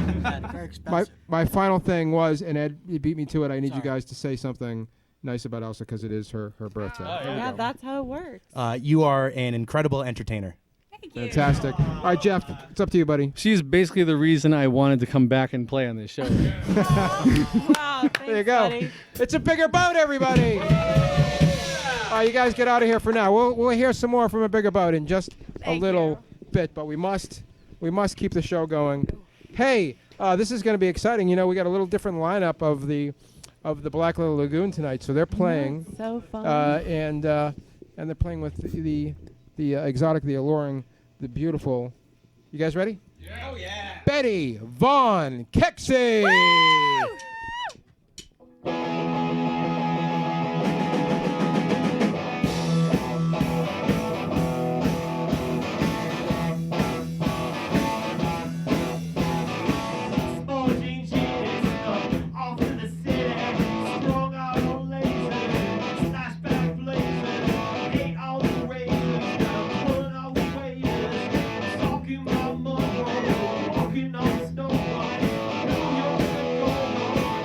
[SPEAKER 9] Very expensive.
[SPEAKER 1] my final thing was, and Ed, you beat me to it. I need you guys to say something nice about Elsa because it is her birthday.
[SPEAKER 3] Yeah, that's how it works.
[SPEAKER 10] You are an incredible entertainer.
[SPEAKER 4] Thank you.
[SPEAKER 1] Fantastic. All right, Jeff. It's up to you, buddy.
[SPEAKER 2] She's basically the reason I wanted to come back and play on this show.
[SPEAKER 3] Wow, thanks,
[SPEAKER 1] There you go.
[SPEAKER 3] buddy.
[SPEAKER 1] It's a bigger boat, everybody. All right, you guys get out of here for now. We'll hear some more from a bigger boat in just a little bit, but we must keep the show going. Hey, this is going to be exciting. We got a little different lineup of the Black Little Lagoon tonight. So they're playing,
[SPEAKER 3] So fun.
[SPEAKER 1] and they're playing with the exotic, the alluring, the beautiful. You guys ready? Yeah. Oh yeah. Betty Vaughn Kekse.
[SPEAKER 11] Walking on snow white, New York,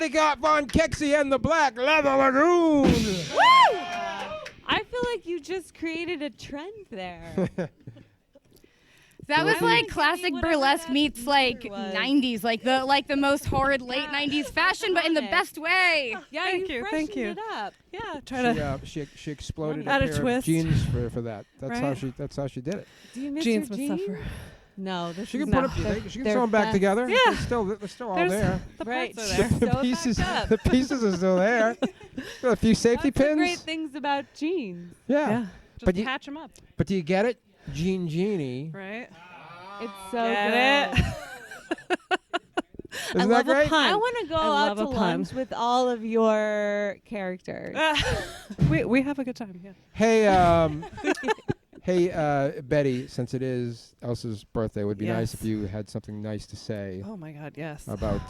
[SPEAKER 1] Betty Von Kekse and the Black Leather Lagoon.
[SPEAKER 3] I feel like you just created a trend there.
[SPEAKER 4] That was like classic
[SPEAKER 3] whatever
[SPEAKER 4] burlesque
[SPEAKER 3] that
[SPEAKER 4] meets like
[SPEAKER 3] t-shirt was.
[SPEAKER 4] 90s, like the most horrid late 90s fashion, but in the best way.
[SPEAKER 3] Yeah,
[SPEAKER 11] Thank
[SPEAKER 3] you
[SPEAKER 11] you,
[SPEAKER 3] freshened
[SPEAKER 11] thank you.
[SPEAKER 3] it up.
[SPEAKER 11] Yeah, try to.
[SPEAKER 1] She exploded
[SPEAKER 11] Add
[SPEAKER 1] a
[SPEAKER 11] a
[SPEAKER 1] pair of
[SPEAKER 11] twist.
[SPEAKER 1] jeans for that.
[SPEAKER 11] Right.
[SPEAKER 1] That's how she did it.
[SPEAKER 3] Do you miss
[SPEAKER 11] Jeans
[SPEAKER 3] your
[SPEAKER 11] would
[SPEAKER 3] jeans?
[SPEAKER 11] suffer.
[SPEAKER 3] No, this
[SPEAKER 1] She
[SPEAKER 3] is
[SPEAKER 1] can
[SPEAKER 3] not.
[SPEAKER 1] put up. She can
[SPEAKER 3] They're
[SPEAKER 1] sew them back
[SPEAKER 3] fast.
[SPEAKER 1] together.
[SPEAKER 11] Yeah.
[SPEAKER 1] They're still all
[SPEAKER 11] There's
[SPEAKER 1] there.
[SPEAKER 11] the
[SPEAKER 3] Right.
[SPEAKER 11] parts are there.
[SPEAKER 1] The
[SPEAKER 3] Sew it
[SPEAKER 1] pieces,
[SPEAKER 3] back up.
[SPEAKER 1] the pieces are still there. Got a few safety
[SPEAKER 3] That's the
[SPEAKER 1] pins.
[SPEAKER 3] great things about jeans.
[SPEAKER 1] Yeah.
[SPEAKER 11] Yeah, just
[SPEAKER 1] But you-
[SPEAKER 11] patch them up,
[SPEAKER 1] But do you get it? Jean Genie.
[SPEAKER 11] right?
[SPEAKER 3] It's so
[SPEAKER 11] Get
[SPEAKER 3] good.
[SPEAKER 1] Isn't that great?
[SPEAKER 3] I want to go
[SPEAKER 11] I
[SPEAKER 3] out
[SPEAKER 11] love
[SPEAKER 3] to
[SPEAKER 11] a pun.
[SPEAKER 3] lunch with all of your characters.
[SPEAKER 11] we have a good time. Yeah.
[SPEAKER 1] Hey, hey, Betty. Since it is Elsa's birthday, it would be nice
[SPEAKER 11] Yes.
[SPEAKER 1] if you had something nice to say
[SPEAKER 11] Oh my God, yes.
[SPEAKER 1] about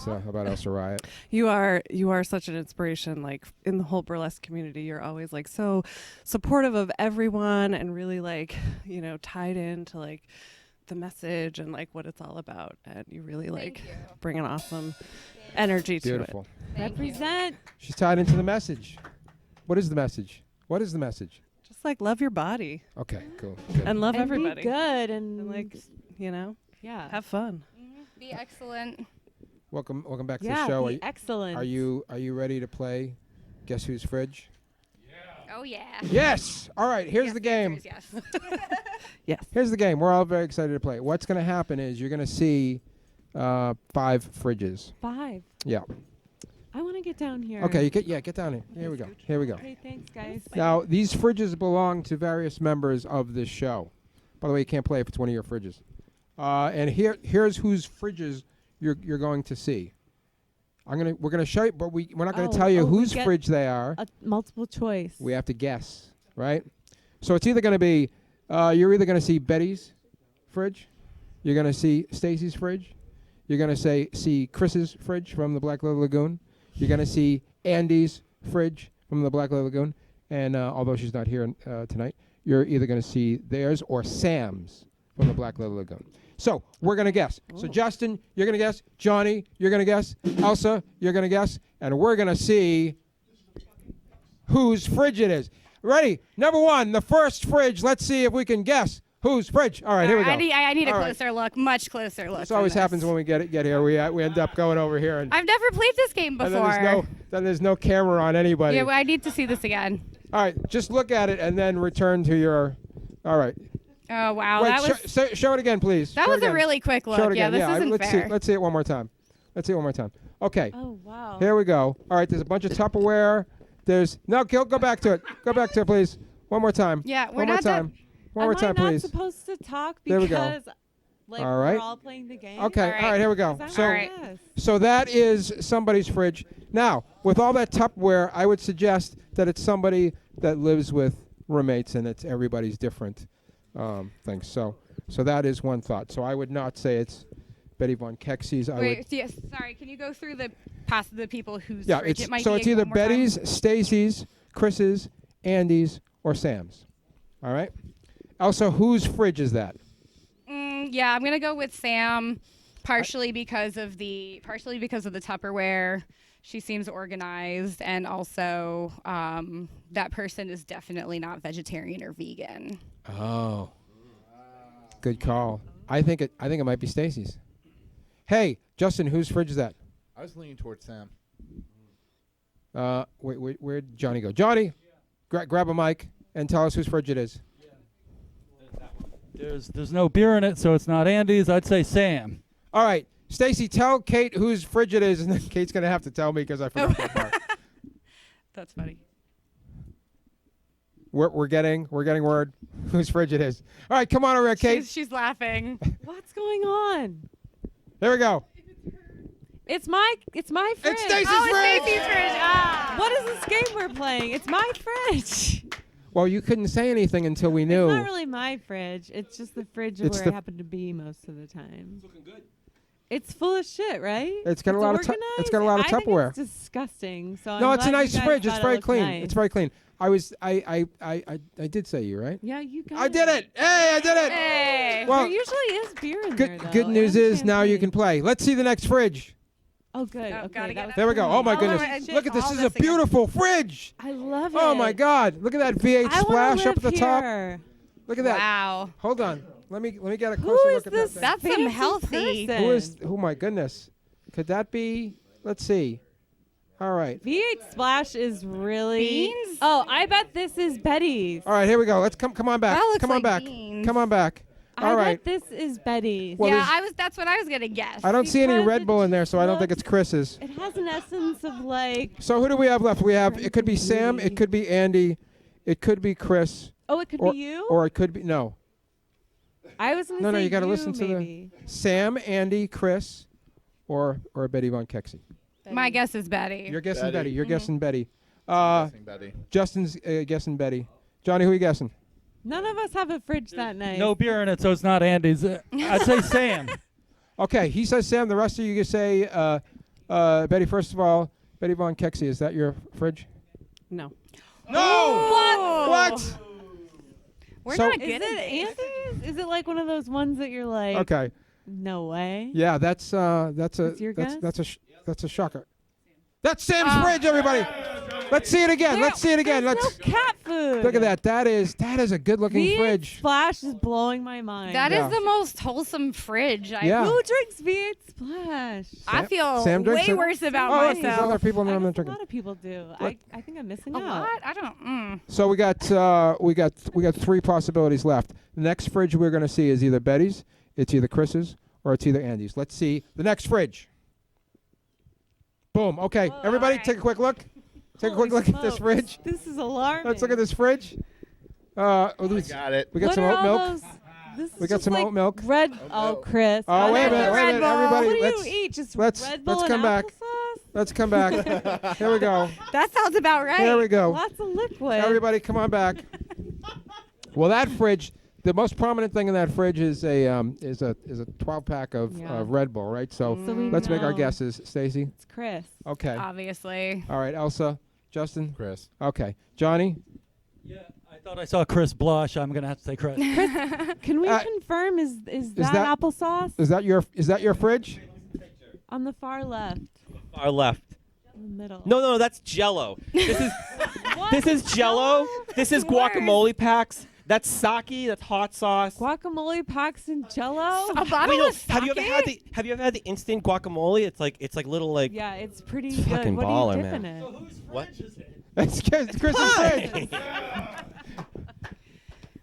[SPEAKER 1] Elsa Riot.
[SPEAKER 11] You are such an inspiration. Like in the whole burlesque community, you're always like so supportive of everyone and really like tied into like the message and like what it's all about. And you really like bring an awesome energy to it.
[SPEAKER 1] Beautiful.
[SPEAKER 3] Represent.
[SPEAKER 1] She's tied into the message. What is the message? What is the message?
[SPEAKER 11] Just like love your body
[SPEAKER 1] Okay, cool. Good.
[SPEAKER 11] and love
[SPEAKER 3] and
[SPEAKER 11] everybody
[SPEAKER 3] Be good and,
[SPEAKER 11] and like
[SPEAKER 3] yeah.
[SPEAKER 11] have fun.
[SPEAKER 4] Be excellent.
[SPEAKER 1] Welcome back to
[SPEAKER 3] Yeah,
[SPEAKER 1] the show.
[SPEAKER 3] be excellent.
[SPEAKER 1] Are you ready to play Guess Whose Fridge?
[SPEAKER 4] Oh yeah.
[SPEAKER 1] Yes. All right. Here's
[SPEAKER 4] Yes,
[SPEAKER 1] the
[SPEAKER 4] the answer
[SPEAKER 1] game.
[SPEAKER 4] is yes.
[SPEAKER 11] Yes.
[SPEAKER 1] Here's the game. We're all very excited to play. What's going to happen is you're going to see 5 fridges.
[SPEAKER 3] 5.
[SPEAKER 1] Yeah.
[SPEAKER 3] I want to get down here.
[SPEAKER 1] Okay. Get down here. Here we go. Here we go.
[SPEAKER 3] Okay, thanks, guys.
[SPEAKER 1] Now these fridges belong to various members of this show. By the way, you can't play if it's one of your fridges. And here's whose fridges you're going to see. We're gonna show you, but we're not gonna tell you
[SPEAKER 3] we
[SPEAKER 1] whose
[SPEAKER 3] get
[SPEAKER 1] fridge they are.
[SPEAKER 3] A multiple choice.
[SPEAKER 1] We have to guess, right? So it's either gonna be you're either gonna see Betty's fridge, you're gonna see Stacy's fridge, you're gonna see Chris's fridge from the Black Leather Lagoon, you're gonna see Andy's fridge from the Black Leather Lagoon, and although she's not here tonight, you're either gonna see theirs or Sam's from the Black Leather Lagoon. So we're going to guess. So Justin, you're going to guess. Johnny, you're going to guess. Elsa, you're going to guess. And we're going to see whose fridge it is. Ready? Number 1, the first fridge. Let's see if we can guess whose fridge. All right, here we go.
[SPEAKER 4] I need a
[SPEAKER 1] All right.
[SPEAKER 4] closer look, much closer look.
[SPEAKER 1] This always
[SPEAKER 4] than
[SPEAKER 1] happens when we get here. We end up going over here. And
[SPEAKER 4] I've never played this game
[SPEAKER 1] and
[SPEAKER 4] before.
[SPEAKER 1] then there's no camera on anybody.
[SPEAKER 4] Yeah, well, I need to see this again.
[SPEAKER 1] All right, just look at it and then return to your... All right.
[SPEAKER 4] Oh wow,
[SPEAKER 1] Wait,
[SPEAKER 4] that was
[SPEAKER 1] show it again, please.
[SPEAKER 4] that
[SPEAKER 1] Show it
[SPEAKER 4] was a
[SPEAKER 1] again.
[SPEAKER 4] really quick
[SPEAKER 1] Show it
[SPEAKER 4] look. Yeah,
[SPEAKER 1] again.
[SPEAKER 4] this isn't
[SPEAKER 1] let's
[SPEAKER 4] fair.
[SPEAKER 1] let's see it one more time. Okay.
[SPEAKER 3] Oh, wow.
[SPEAKER 1] Here we go. All right, there's a bunch of Tupperware. Go back to it. Go back to it, please. One more time.
[SPEAKER 4] Yeah, we're
[SPEAKER 1] One more
[SPEAKER 4] not done.
[SPEAKER 1] time. One more time,
[SPEAKER 3] Am I not
[SPEAKER 1] please.
[SPEAKER 3] supposed to talk
[SPEAKER 1] There we
[SPEAKER 3] because
[SPEAKER 1] go.
[SPEAKER 3] like
[SPEAKER 1] All right.
[SPEAKER 3] we're all playing the game?
[SPEAKER 1] Okay. All right. Here we go.
[SPEAKER 3] Is that
[SPEAKER 1] So,
[SPEAKER 3] what it is?
[SPEAKER 1] so that is somebody's fridge. Now, with all that Tupperware, I would suggest that it's somebody that lives with roommates, and it's everybody's different things. So that is one thought. So I would not say it's Betty Von Kekse's.
[SPEAKER 4] Wait, yes, sorry. Can you go through the past the people whose
[SPEAKER 1] Yeah,
[SPEAKER 4] fridge
[SPEAKER 1] it's
[SPEAKER 4] it might
[SPEAKER 1] so
[SPEAKER 4] be
[SPEAKER 1] it's either
[SPEAKER 4] one more time?
[SPEAKER 1] Betty's, Stacy's, Chris's, Andy's, or Sam's. All right. Elsa, whose fridge is that?
[SPEAKER 4] Yeah, I'm gonna go with Sam, partially because of the Tupperware. She seems organized, and also that person is definitely not vegetarian or vegan.
[SPEAKER 1] Oh, good call. I think it might be Stacy's. Hey, Justin, whose fridge is that?
[SPEAKER 12] I was leaning towards Sam.
[SPEAKER 1] Wait, where'd Johnny go? Johnny, grab a mic and tell us whose fridge it is.
[SPEAKER 5] There's no beer in it, so it's not Andy's. I'd say Sam.
[SPEAKER 1] All right, Stacy, tell Kate whose fridge it is, and then Kate's gonna have to tell me because I forgot that part.
[SPEAKER 11] That's funny.
[SPEAKER 1] We're getting word whose fridge it is. All right, come on over here, Kate.
[SPEAKER 4] She's laughing.
[SPEAKER 3] What's going on?
[SPEAKER 1] Here we go.
[SPEAKER 3] It's my fridge.
[SPEAKER 1] It's Stacy's
[SPEAKER 4] Oh,
[SPEAKER 1] fridge.
[SPEAKER 4] it's Stacy's fridge. Ah.
[SPEAKER 3] What is this game we're playing? It's my fridge.
[SPEAKER 1] Well, you couldn't say anything until we knew.
[SPEAKER 3] It's not really my fridge. It's just the fridge
[SPEAKER 1] It's
[SPEAKER 3] where
[SPEAKER 1] the
[SPEAKER 3] I happen to be most of the time. It's looking good. It's full of shit, right?
[SPEAKER 1] It's got a lot of it's got a lot of
[SPEAKER 3] I think
[SPEAKER 1] Tupperware.
[SPEAKER 3] it's disgusting. So
[SPEAKER 1] No,
[SPEAKER 3] I'm
[SPEAKER 1] it's a
[SPEAKER 3] glad you
[SPEAKER 1] nice
[SPEAKER 3] guys
[SPEAKER 1] fridge.
[SPEAKER 3] thought
[SPEAKER 1] It's
[SPEAKER 3] it
[SPEAKER 1] very
[SPEAKER 3] looked
[SPEAKER 1] clean.
[SPEAKER 3] nice.
[SPEAKER 1] It's very clean. I did say you, right?
[SPEAKER 3] Yeah, you got
[SPEAKER 1] I did it. Hey, I did it.
[SPEAKER 4] Hey.
[SPEAKER 1] Well,
[SPEAKER 3] there usually is beer in there, though.
[SPEAKER 1] good news
[SPEAKER 3] and
[SPEAKER 1] is now you
[SPEAKER 3] champagne.
[SPEAKER 1] can play. Let's see the next fridge.
[SPEAKER 3] Oh, good.
[SPEAKER 4] Oh,
[SPEAKER 3] Okay,
[SPEAKER 4] gotta
[SPEAKER 3] that
[SPEAKER 4] get
[SPEAKER 3] was
[SPEAKER 1] There we go. Oh my
[SPEAKER 3] perfect.
[SPEAKER 1] goodness!
[SPEAKER 4] shit,
[SPEAKER 1] Look at this.
[SPEAKER 4] all
[SPEAKER 1] This is a
[SPEAKER 4] this again.
[SPEAKER 1] beautiful fridge.
[SPEAKER 3] I love it.
[SPEAKER 1] Oh my God! Look at that V8
[SPEAKER 3] I wanna
[SPEAKER 1] splash up at
[SPEAKER 3] live
[SPEAKER 1] the top.
[SPEAKER 3] here.
[SPEAKER 1] Look at that.
[SPEAKER 4] Wow.
[SPEAKER 1] Hold on. Let me get a
[SPEAKER 3] Who
[SPEAKER 1] closer
[SPEAKER 3] is
[SPEAKER 1] look at
[SPEAKER 3] this?
[SPEAKER 1] that.
[SPEAKER 4] That's some
[SPEAKER 3] fancy
[SPEAKER 4] healthy.
[SPEAKER 3] person?
[SPEAKER 1] Who is? Oh my goodness! Could that be? Let's see. All right.
[SPEAKER 3] V8 Splash is really.
[SPEAKER 4] Beans?
[SPEAKER 3] Oh, I bet this is Betty's.
[SPEAKER 1] All right. Here we go. Let's come on back.
[SPEAKER 4] That looks
[SPEAKER 1] Come on
[SPEAKER 4] like
[SPEAKER 1] back.
[SPEAKER 4] beans.
[SPEAKER 1] Come on back. All
[SPEAKER 3] I
[SPEAKER 1] right.
[SPEAKER 3] bet this is Betty's.
[SPEAKER 1] Well,
[SPEAKER 4] yeah,
[SPEAKER 1] there's-
[SPEAKER 4] that's what I was gonna guess.
[SPEAKER 1] I don't see any
[SPEAKER 3] because
[SPEAKER 1] Red
[SPEAKER 3] it
[SPEAKER 1] Bull in there, so I don't think
[SPEAKER 3] looks-
[SPEAKER 1] it's Chris's.
[SPEAKER 3] It has an essence of like.
[SPEAKER 1] So who do we have left? We have. It could be Sam. It could be Andy. It could be Chris.
[SPEAKER 3] Oh, it could
[SPEAKER 1] or,
[SPEAKER 3] be you.
[SPEAKER 1] Or it could be no.
[SPEAKER 3] I was gonna
[SPEAKER 1] No,
[SPEAKER 3] say
[SPEAKER 1] no. You got to
[SPEAKER 3] you,
[SPEAKER 1] listen to
[SPEAKER 3] maybe.
[SPEAKER 1] the Sam, Andy, Chris, or Betty Von Kekse.
[SPEAKER 4] My guess is Betty.
[SPEAKER 1] You're guessing Betty.
[SPEAKER 12] Betty.
[SPEAKER 1] You're guessing Betty.
[SPEAKER 12] Betty.
[SPEAKER 1] Justin's guessing Betty. Johnny, who are you guessing?
[SPEAKER 3] None of us have a fridge that nice.
[SPEAKER 5] No beer in it, so it's not Andy's. I'd say Sam.
[SPEAKER 1] Okay, he says Sam. The rest of you can say Betty. First of all, Betty Von Kekse. Is that your fridge?
[SPEAKER 11] No.
[SPEAKER 1] No. What?
[SPEAKER 4] We're
[SPEAKER 1] So-
[SPEAKER 4] not
[SPEAKER 3] Is
[SPEAKER 4] good
[SPEAKER 3] it
[SPEAKER 4] at this.
[SPEAKER 3] Andy's? Is it like one of those ones that you're like?
[SPEAKER 1] Okay.
[SPEAKER 3] No way.
[SPEAKER 1] Yeah, that's a
[SPEAKER 3] That's your guess?
[SPEAKER 1] that's a shocker. That's Sam's fridge, everybody. Let's see it again. Let's see it again.
[SPEAKER 3] There's
[SPEAKER 1] Let's
[SPEAKER 3] no cat food.
[SPEAKER 1] look at that. That is a good-looking
[SPEAKER 3] V8
[SPEAKER 1] fridge.
[SPEAKER 3] Splash is blowing my mind.
[SPEAKER 4] That
[SPEAKER 1] Yeah.
[SPEAKER 4] is the most wholesome fridge.
[SPEAKER 1] Yeah.
[SPEAKER 3] Who drinks V8 Splash?
[SPEAKER 4] I feel
[SPEAKER 1] Sam drinks
[SPEAKER 4] way
[SPEAKER 1] it.
[SPEAKER 4] worse about
[SPEAKER 1] Oh, there's
[SPEAKER 4] myself.
[SPEAKER 1] other people in the room that
[SPEAKER 3] A
[SPEAKER 1] drink it.
[SPEAKER 3] lot of people do.
[SPEAKER 1] What?
[SPEAKER 3] I think I'm missing
[SPEAKER 4] A
[SPEAKER 3] out.
[SPEAKER 4] lot? I don't.
[SPEAKER 1] So we got three possibilities left. The next fridge we're going to see is either Betty's, it's either Chris's, or it's either Andy's. Let's see the next fridge. Boom. Okay,
[SPEAKER 4] Whoa,
[SPEAKER 1] everybody,
[SPEAKER 4] alright.
[SPEAKER 1] take a quick look. Take a quick
[SPEAKER 3] Holy
[SPEAKER 1] look at this
[SPEAKER 3] smokes.
[SPEAKER 1] fridge.
[SPEAKER 3] This is alarming.
[SPEAKER 1] Let's look at this fridge.
[SPEAKER 12] Got it.
[SPEAKER 1] We got
[SPEAKER 3] What
[SPEAKER 1] some
[SPEAKER 3] are
[SPEAKER 1] oat
[SPEAKER 3] all
[SPEAKER 1] milk.
[SPEAKER 3] those- This is
[SPEAKER 1] We got
[SPEAKER 3] just
[SPEAKER 1] some
[SPEAKER 3] like
[SPEAKER 1] oat milk.
[SPEAKER 3] Red. Oh, Chris.
[SPEAKER 1] Oh, wait a
[SPEAKER 4] there's
[SPEAKER 1] minute,
[SPEAKER 4] the
[SPEAKER 1] wait a
[SPEAKER 4] Red
[SPEAKER 1] minute,
[SPEAKER 4] Bull.
[SPEAKER 1] everybody.
[SPEAKER 3] What do
[SPEAKER 1] let's
[SPEAKER 3] you eat? Just
[SPEAKER 1] let's
[SPEAKER 3] Red Bull
[SPEAKER 1] let's
[SPEAKER 3] and
[SPEAKER 1] come back.
[SPEAKER 3] applesauce?
[SPEAKER 1] Let's come back. Here we go.
[SPEAKER 4] That sounds about right.
[SPEAKER 1] Here we go.
[SPEAKER 3] Lots of liquid.
[SPEAKER 1] Everybody, come on back. Well, that fridge, the most prominent thing in that fridge is a 12-pack of
[SPEAKER 3] Yeah.
[SPEAKER 1] Red Bull, right? So
[SPEAKER 3] So we
[SPEAKER 1] let's make our
[SPEAKER 3] know.
[SPEAKER 1] guesses. Stacy.
[SPEAKER 3] It's Chris.
[SPEAKER 1] Okay.
[SPEAKER 4] Obviously.
[SPEAKER 1] All right, Elsa, Justin.
[SPEAKER 12] Chris.
[SPEAKER 1] Okay, Johnny.
[SPEAKER 5] Yeah, I thought I saw Chris blush. I'm gonna have to say Chris.
[SPEAKER 3] Can we
[SPEAKER 1] Uh,
[SPEAKER 3] confirm? Is that,
[SPEAKER 1] that-
[SPEAKER 3] applesauce
[SPEAKER 1] Is that your fridge?
[SPEAKER 3] on the far left?
[SPEAKER 13] Far left.
[SPEAKER 3] In the middle.
[SPEAKER 13] No, that's Jello. This is
[SPEAKER 3] What?
[SPEAKER 13] this is Jello. This is
[SPEAKER 3] Worse.
[SPEAKER 13] guacamole packs. That's sake. That's hot sauce.
[SPEAKER 3] Guacamole packs and Jello.
[SPEAKER 4] A bottle
[SPEAKER 13] Wait, no.
[SPEAKER 4] of
[SPEAKER 13] Have you ever had
[SPEAKER 4] sake?
[SPEAKER 13] the instant guacamole? It's like little like.
[SPEAKER 3] Yeah, it's pretty
[SPEAKER 13] It's
[SPEAKER 3] good.
[SPEAKER 13] fucking
[SPEAKER 3] What
[SPEAKER 13] baller,
[SPEAKER 3] are you dipping
[SPEAKER 13] man.
[SPEAKER 3] it?
[SPEAKER 13] What?
[SPEAKER 1] It's Chris's fridge.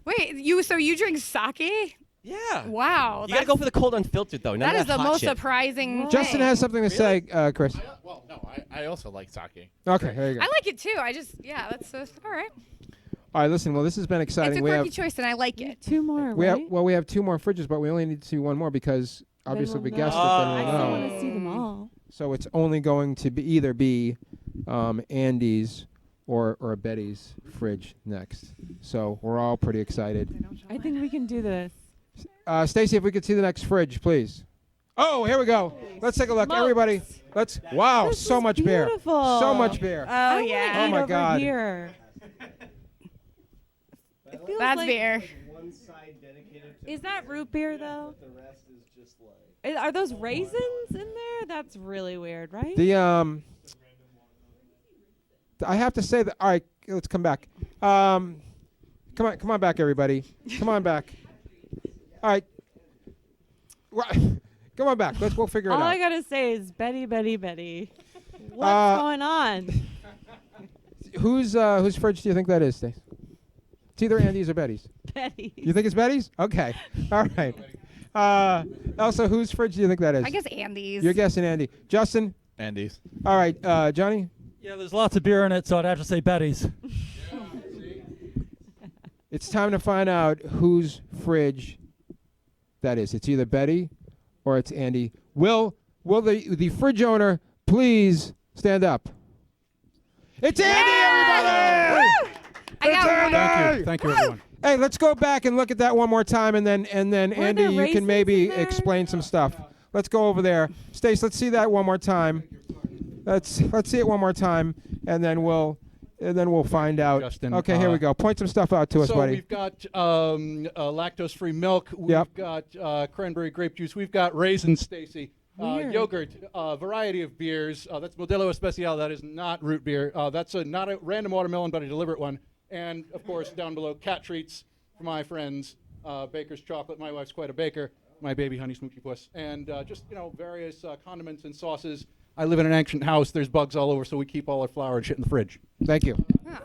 [SPEAKER 4] Wait, you drink sake?
[SPEAKER 13] Yeah.
[SPEAKER 4] Wow.
[SPEAKER 13] You gotta go for the cold unfiltered though. None
[SPEAKER 4] That
[SPEAKER 13] of
[SPEAKER 4] is the
[SPEAKER 13] hot
[SPEAKER 4] most
[SPEAKER 13] shit.
[SPEAKER 4] surprising.
[SPEAKER 1] Justin
[SPEAKER 4] thing.
[SPEAKER 1] has something to say, Chris.
[SPEAKER 12] Well, no, I also like sake.
[SPEAKER 1] Okay, there you go.
[SPEAKER 4] I like it too. That's all right.
[SPEAKER 1] All right, listen. Well, this has been exciting.
[SPEAKER 4] It's a
[SPEAKER 1] we
[SPEAKER 4] quirky
[SPEAKER 1] have
[SPEAKER 4] choice, and I like it.
[SPEAKER 3] Two more,
[SPEAKER 1] we
[SPEAKER 3] right?
[SPEAKER 1] have two more fridges, but we only need to see one more because obviously
[SPEAKER 3] we'll
[SPEAKER 1] we
[SPEAKER 3] know.
[SPEAKER 1] guessed it.
[SPEAKER 3] I
[SPEAKER 1] Then
[SPEAKER 3] still
[SPEAKER 1] we'll
[SPEAKER 3] want
[SPEAKER 1] know.
[SPEAKER 3] to see them all.
[SPEAKER 1] So it's only going to be either Andy's or Betty's fridge next. So we're all pretty excited.
[SPEAKER 3] I think we can do this.
[SPEAKER 1] Stacy, if we could see the next fridge, please. Oh, here we go. Let's take a look,
[SPEAKER 3] Smokes.
[SPEAKER 1] everybody. Wow,
[SPEAKER 3] This
[SPEAKER 1] so
[SPEAKER 3] is
[SPEAKER 1] much beer.
[SPEAKER 3] beautiful.
[SPEAKER 1] So much beer.
[SPEAKER 3] I
[SPEAKER 4] Oh
[SPEAKER 3] wanna
[SPEAKER 4] yeah.
[SPEAKER 3] eat
[SPEAKER 1] my
[SPEAKER 3] over
[SPEAKER 1] God.
[SPEAKER 3] Here. It feels
[SPEAKER 4] That's
[SPEAKER 3] like-
[SPEAKER 4] beer.
[SPEAKER 7] One side dedicated to
[SPEAKER 3] Is that root beer though?
[SPEAKER 7] the rest is just like.
[SPEAKER 3] Are those raisins in there? That's really weird, right?
[SPEAKER 1] The I have to say that. All right, let's come back. Come on back, everybody. Come on back. All right. Come on back. We'll figure it
[SPEAKER 3] All
[SPEAKER 1] out.
[SPEAKER 3] I gotta say is Betty, Betty, Betty. What's
[SPEAKER 1] Uh,
[SPEAKER 3] going on?
[SPEAKER 1] Whose fridge do you think that is, Stace? It's either Andy's or Betty's.
[SPEAKER 3] Betty.
[SPEAKER 1] You think it's Betty's? Okay. All right. Elsa, whose fridge do you think that is?
[SPEAKER 4] I guess Andy's.
[SPEAKER 1] You're guessing Andy. Justin?
[SPEAKER 12] Andy's.
[SPEAKER 1] All right. Johnny?
[SPEAKER 5] Yeah, there's lots of beer in it, so I'd have to say Betty's.
[SPEAKER 1] It's time to find out whose fridge that is. It's either Betty or it's Andy. Will the fridge owner please stand up? It's Andy, everybody!
[SPEAKER 4] I got one.
[SPEAKER 1] Andy!
[SPEAKER 6] Thank you, everyone.
[SPEAKER 1] Hey, let's go back and look at that one more time, and then Andy,
[SPEAKER 3] there
[SPEAKER 1] you can
[SPEAKER 3] raisins
[SPEAKER 1] maybe
[SPEAKER 3] in there?
[SPEAKER 1] explain some stuff. Let's go over there. Stace, let's see that one more time. Let's see it one more time, and then we'll find out.
[SPEAKER 6] Justin,
[SPEAKER 1] Okay, here we go. Point some stuff out to us,
[SPEAKER 6] So
[SPEAKER 1] buddy.
[SPEAKER 6] we've got lactose-free milk. We've
[SPEAKER 1] Yep.
[SPEAKER 6] got cranberry grape juice. We've got raisins, Stacy.
[SPEAKER 3] Weird.
[SPEAKER 6] yogurt, variety of beers. That's Modelo Especial. That is not root beer. That's not a random watermelon, but a deliberate one. And, of course, down below, cat treats for my friends. Baker's chocolate. My wife's quite a baker. My baby honey smoochie puss. And just, various condiments and sauces. I live in an ancient house. There's bugs all over, so we keep all our flour and shit in the fridge.
[SPEAKER 1] Thank you.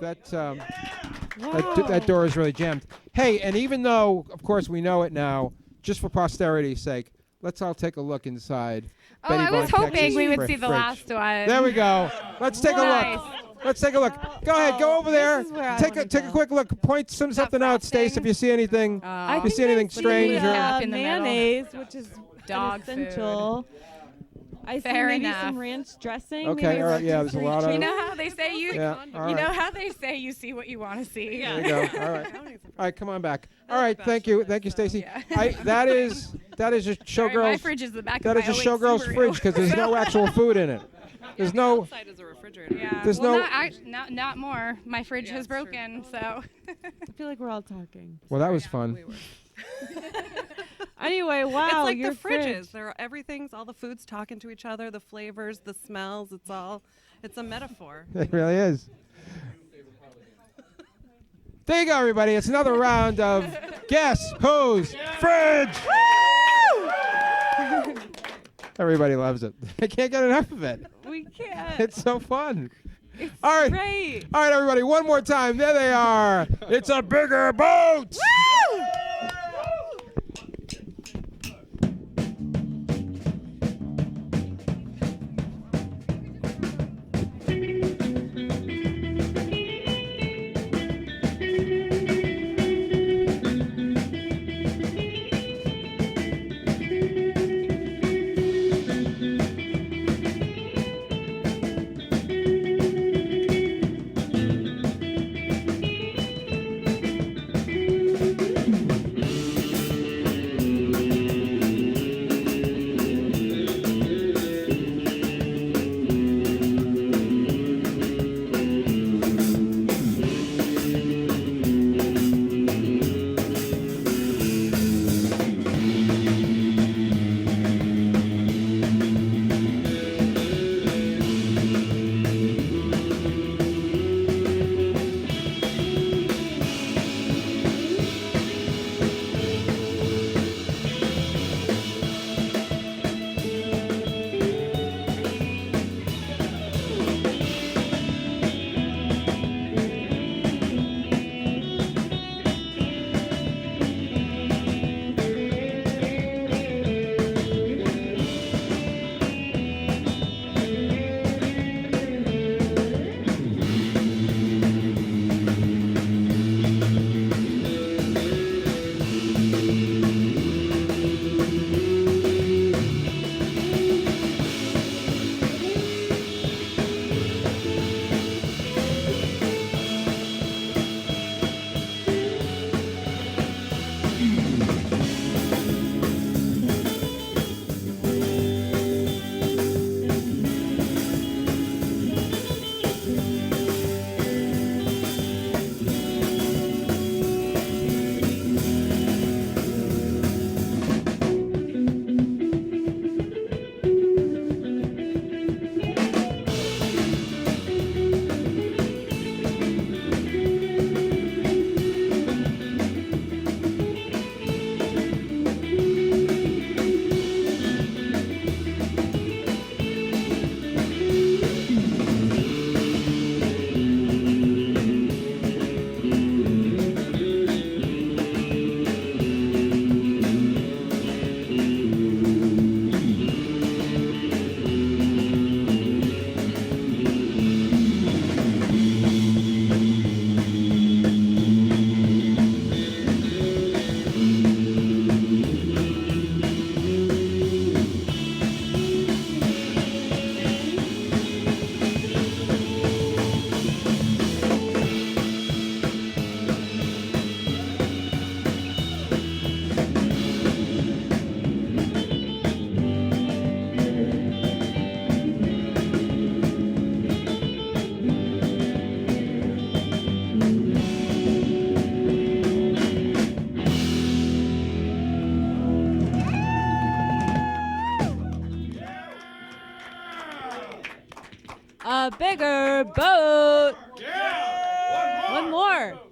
[SPEAKER 1] That door is really jammed. Hey, and even though, of course, we know it now, just for posterity's sake, let's all take a look inside.
[SPEAKER 4] Oh,
[SPEAKER 1] Betty
[SPEAKER 4] I was
[SPEAKER 1] Von
[SPEAKER 4] hoping
[SPEAKER 1] Kekse's
[SPEAKER 4] we would see the
[SPEAKER 1] fridge.
[SPEAKER 4] last one.
[SPEAKER 1] There we go. Let's take a
[SPEAKER 4] Nice.
[SPEAKER 1] look. Let's take a look. Go ahead. Go over there.
[SPEAKER 3] is where I
[SPEAKER 1] Take a
[SPEAKER 3] wanna
[SPEAKER 1] take a
[SPEAKER 3] go.
[SPEAKER 1] quick look. Point something out, Stace, if you see anything. If you see anything strange or
[SPEAKER 4] Cap in the middle.
[SPEAKER 3] mayonnaise, which is
[SPEAKER 4] Dog
[SPEAKER 3] essential. I see
[SPEAKER 4] Fair
[SPEAKER 3] maybe
[SPEAKER 4] enough.
[SPEAKER 3] some ranch dressing.
[SPEAKER 1] Okay,
[SPEAKER 3] maybe
[SPEAKER 1] all right, yeah,
[SPEAKER 3] some
[SPEAKER 1] there's a
[SPEAKER 3] sweet
[SPEAKER 1] lot of-
[SPEAKER 4] You know how they say you
[SPEAKER 1] Yeah, all
[SPEAKER 4] you know
[SPEAKER 1] right.
[SPEAKER 4] how they say you see what you want to see.
[SPEAKER 1] There you go. All right. All right, come on back. All right, thank you, Stacy.
[SPEAKER 4] Yeah.
[SPEAKER 1] That is a
[SPEAKER 4] Sorry, my
[SPEAKER 1] showgirl's.
[SPEAKER 4] fridge is the back
[SPEAKER 1] That
[SPEAKER 4] of
[SPEAKER 1] is a
[SPEAKER 4] my 08
[SPEAKER 1] showgirl's
[SPEAKER 4] Subaru.
[SPEAKER 1] fridge because there's no actual food in it. There's no.
[SPEAKER 11] Outside is a refrigerator.
[SPEAKER 4] Yeah.
[SPEAKER 1] There's
[SPEAKER 4] well,
[SPEAKER 1] no-
[SPEAKER 4] not more. My fridge has broken, so.
[SPEAKER 3] I feel like we're all talking.
[SPEAKER 1] Well, that was fun.
[SPEAKER 3] Anyway, wow,
[SPEAKER 11] It's like
[SPEAKER 3] your
[SPEAKER 11] the fridges.
[SPEAKER 3] fridge.
[SPEAKER 11] There are everything's all the foods talking to each other, the flavors, the smells. It's a metaphor.
[SPEAKER 1] It really is. There you go, everybody. It's another round of Guess Whose Fridge. Everybody loves it. I can't get enough of it.
[SPEAKER 3] We can't.
[SPEAKER 1] It's so fun. All right.
[SPEAKER 3] Great.
[SPEAKER 1] All right, everybody. One more time. There they are. It's a bigger boat.
[SPEAKER 3] A bigger boat. Yeah. One more.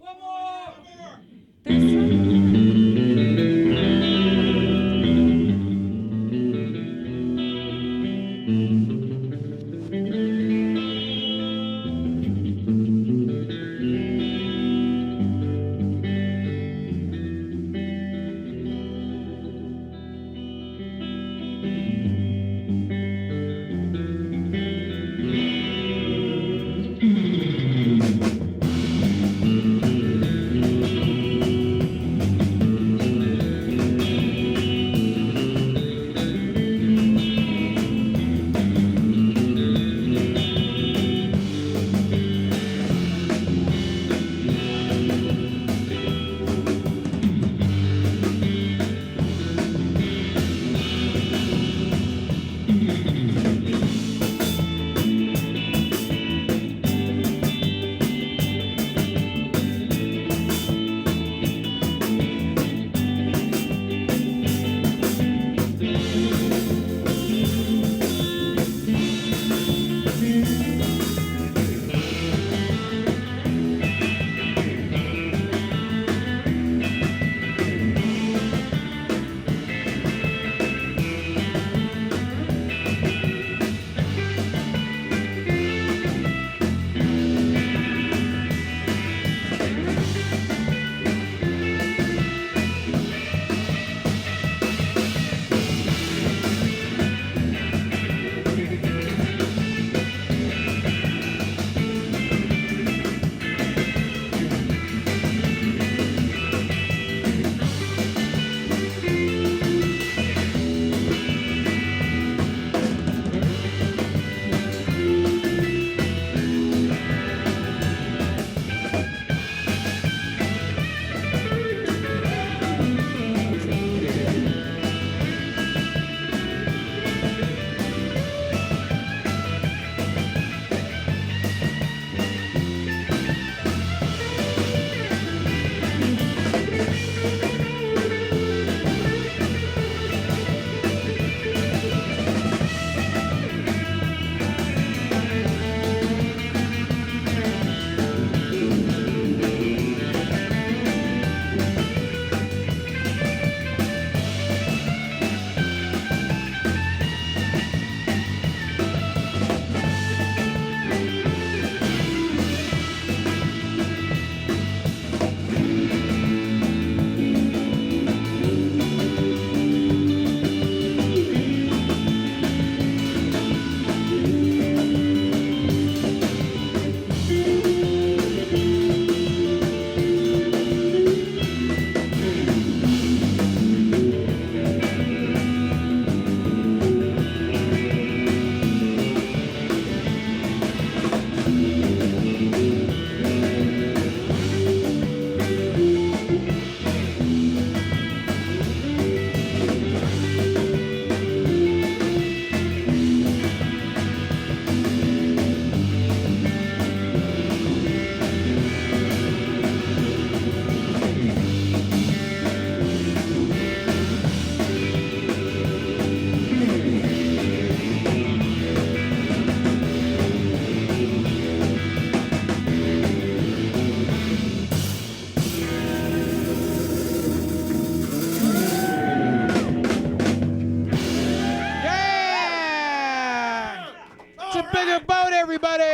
[SPEAKER 1] everybody.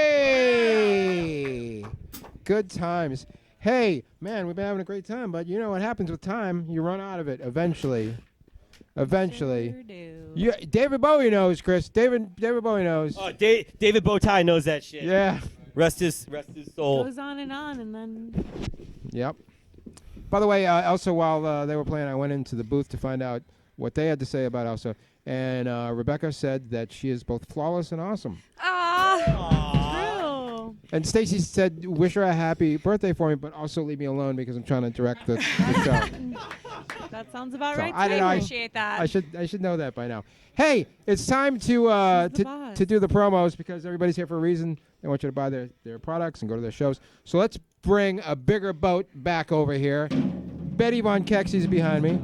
[SPEAKER 1] Good times. Hey, man, we've been having a great time, but you know what happens with time? You run out of it eventually. Eventually. You, David Bowie knows, Chris. David Bowie knows.
[SPEAKER 13] Oh, David Bowtie knows that shit.
[SPEAKER 1] Yeah.
[SPEAKER 13] Rest his soul.
[SPEAKER 3] Goes on, and then.
[SPEAKER 1] Yep. By the way, Elsa, while they were playing, I went into the booth to find out what they had to say about Elsa. And Rebecca said that she is both flawless and awesome.
[SPEAKER 3] True.
[SPEAKER 1] And Stacy said, wish her a happy birthday for me, but also leave me alone because I'm trying to direct the show.
[SPEAKER 3] That sounds about
[SPEAKER 1] So,
[SPEAKER 3] right.
[SPEAKER 1] I don't know,
[SPEAKER 3] appreciate that.
[SPEAKER 1] I should know that by now. Hey, it's time to do the promos because everybody's here for a reason. They want you to buy their products and go to their shows. So let's bring a bigger boat back over here. Betty Von Kekse is behind me.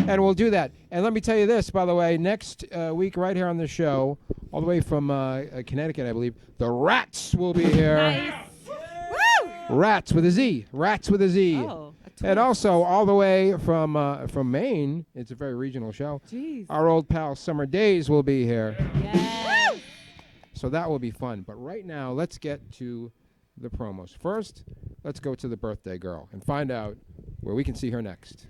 [SPEAKER 1] And we'll do that. And let me tell you this, by the way, next week right here on the show, all the way from Connecticut, I believe, the Rats will be here.
[SPEAKER 3] Nice.
[SPEAKER 1] Rats with a Z. Rats with a Z.
[SPEAKER 11] Oh,
[SPEAKER 1] and also all the way from Maine, it's a very regional show.
[SPEAKER 11] Jeez.
[SPEAKER 1] Our old pal Summer Days will be here.
[SPEAKER 3] Yes.
[SPEAKER 1] So that will be fun. But right now, let's get to the promos. First, let's go to the birthday girl and find out where we can see her next.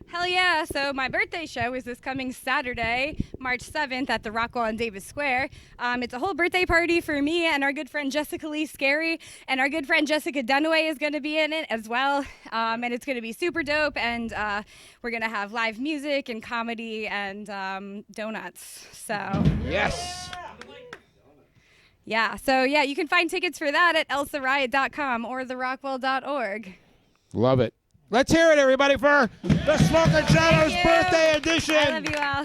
[SPEAKER 4] Hell yeah. So my birthday show is this coming Saturday, March 7th at the Rockwell on Davis Square. It's a whole birthday party for me and our good friend Jessica Lee Scary, and our good friend Jessica Dunaway is going to be in it as well. And it's going to be super dope, and we're going to have live music and comedy and donuts. So
[SPEAKER 1] yes.
[SPEAKER 4] Yeah, so yeah, you can find tickets for that at elsariot.com or therockwell.org.
[SPEAKER 1] Love it. Let's hear it, everybody, for the Smoke and Shadows birthday edition.
[SPEAKER 4] I love you all.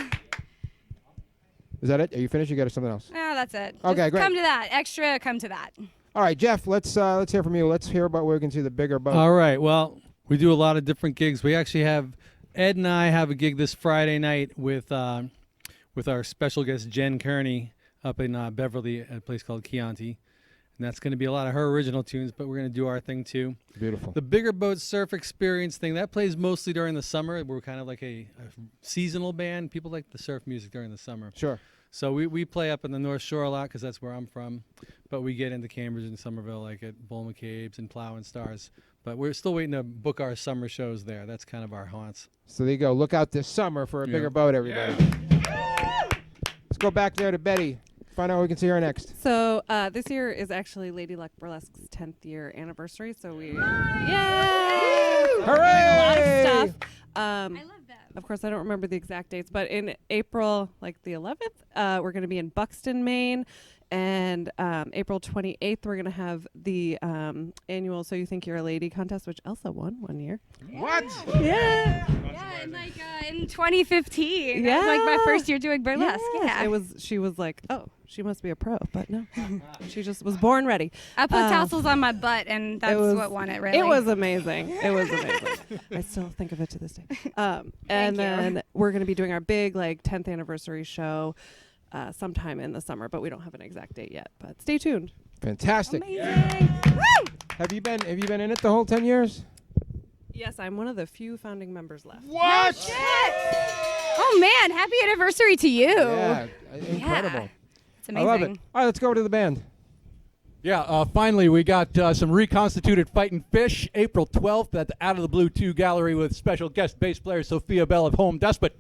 [SPEAKER 1] Is that it? Are you finished? You got something else?
[SPEAKER 4] No, that's it.
[SPEAKER 1] Okay,
[SPEAKER 4] Just
[SPEAKER 1] great.
[SPEAKER 4] Come to that. Extra, come to that.
[SPEAKER 1] All right, Jeff. Let's hear from you. Let's hear about where we can see the bigger boat.
[SPEAKER 2] All right. Well, we do a lot of different gigs. We actually have Ed and I have a gig this Friday night with our special guest Jen Kearney up in Beverly at a place called Chianti. And that's going to be a lot of her original tunes, but we're going to do our thing too.
[SPEAKER 1] Beautiful.
[SPEAKER 2] The Bigger Boat Surf Experience thing, that plays mostly during the summer. We're kind of like a seasonal band. People like the surf music during the summer.
[SPEAKER 1] Sure.
[SPEAKER 2] So we play up in the North Shore a lot because that's where I'm from. But we get into Cambridge and Somerville, like at Bull McCabe's and Plow and Stars. But we're still waiting to book our summer shows there. That's kind of our haunts.
[SPEAKER 1] So there you go. Look out this summer for a bigger boat, everybody. Let's go back there to Betty. Find out where we can see her next.
[SPEAKER 11] So this year is actually Lady Luck Burlesque's 10th year anniversary. So we, yay! So we're doing a lot of stuff. I love that. Of course, I don't remember the exact dates, but in April, like the 11th, we're going to be in Buxton, Maine. And April 28th, we're going to have the annual So You Think You're a Lady contest, which Elsa won one year.
[SPEAKER 1] What?
[SPEAKER 11] Yeah.
[SPEAKER 4] Yeah, in 2015. That was like my first year doing burlesque.
[SPEAKER 11] Yeah. She was like, oh, she must be a pro, but no. She just was born ready.
[SPEAKER 4] I put tassels on my butt, and that's what won it, really.
[SPEAKER 11] It was amazing. It was amazing. I still think of it to this day. And then we're going to be doing our big 10th anniversary show sometime in the summer, but we don't have an exact date yet. But stay tuned.
[SPEAKER 1] Fantastic.
[SPEAKER 4] Amazing. Woo!
[SPEAKER 1] Have you been in it the whole 10 years?
[SPEAKER 11] Yes, I'm one of the few founding members left.
[SPEAKER 1] What?
[SPEAKER 4] Shit. Oh man, happy anniversary to you.
[SPEAKER 1] Yeah, incredible.
[SPEAKER 4] Yeah. It's amazing.
[SPEAKER 1] I love it. All right, let's go over to the band.
[SPEAKER 6] Yeah, finally we got some reconstituted Fightin' Fish, April 12th at the Out of the Blue 2 Gallery with special guest bass player Sophia Bell of Home Despot.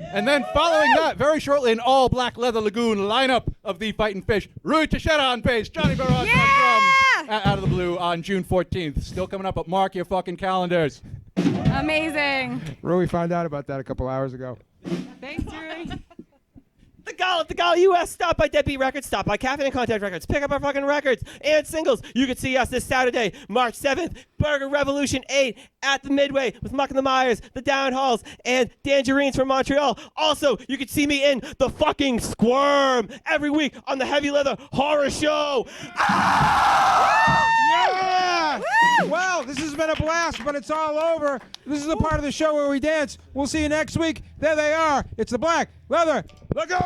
[SPEAKER 6] And then following that, very shortly, an all-black Leather Lagoon lineup of the Fightin' Fish, Rui Teixeira on bass, Johnny Barras on drums, at Out of the Blue on June 14th. Still coming up, but mark your fucking calendars.
[SPEAKER 4] Amazing.
[SPEAKER 1] Rui found out about that a couple hours ago.
[SPEAKER 11] Thanks, Rui.
[SPEAKER 13] The Gala US, stop by Deadbeat Records, stop by Caffeine and Contact Records, pick up our fucking records and singles. You can see us this Saturday, March 7th, Burger Revolution 8 at the Midway with Muck and the Myers, the Down Halls, and Tangerines from Montreal. Also, you can see me in The Fucking Squirm every week on the Heavy Leather Horror Show.
[SPEAKER 1] Yeah! Well, this has been a blast, but it's all over. This is the part of the show where we dance. We'll see you next week. There they are. It's the Black Leather Lagoon!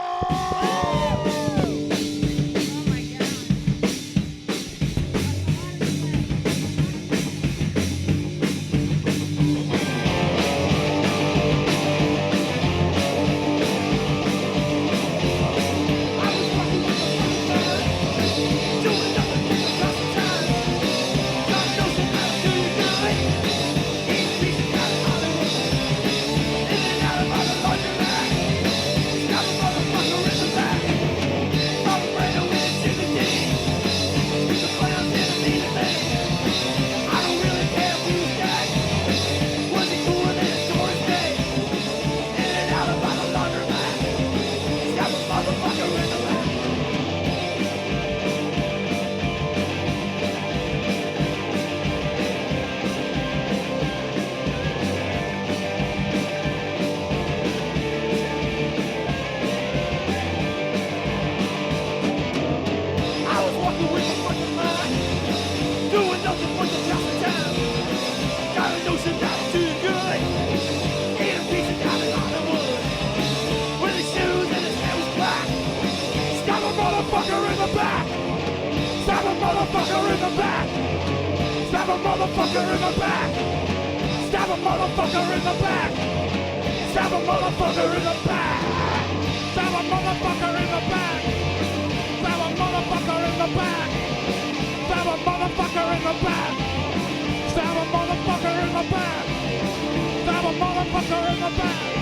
[SPEAKER 14] a motherfucker in the back. Stab a motherfucker in the back. Stab a motherfucker in the back. Stab a motherfucker in the back. Stab a motherfucker in the back. Stab a motherfucker in the back. Stab a motherfucker in the back. Stab a motherfucker in the back.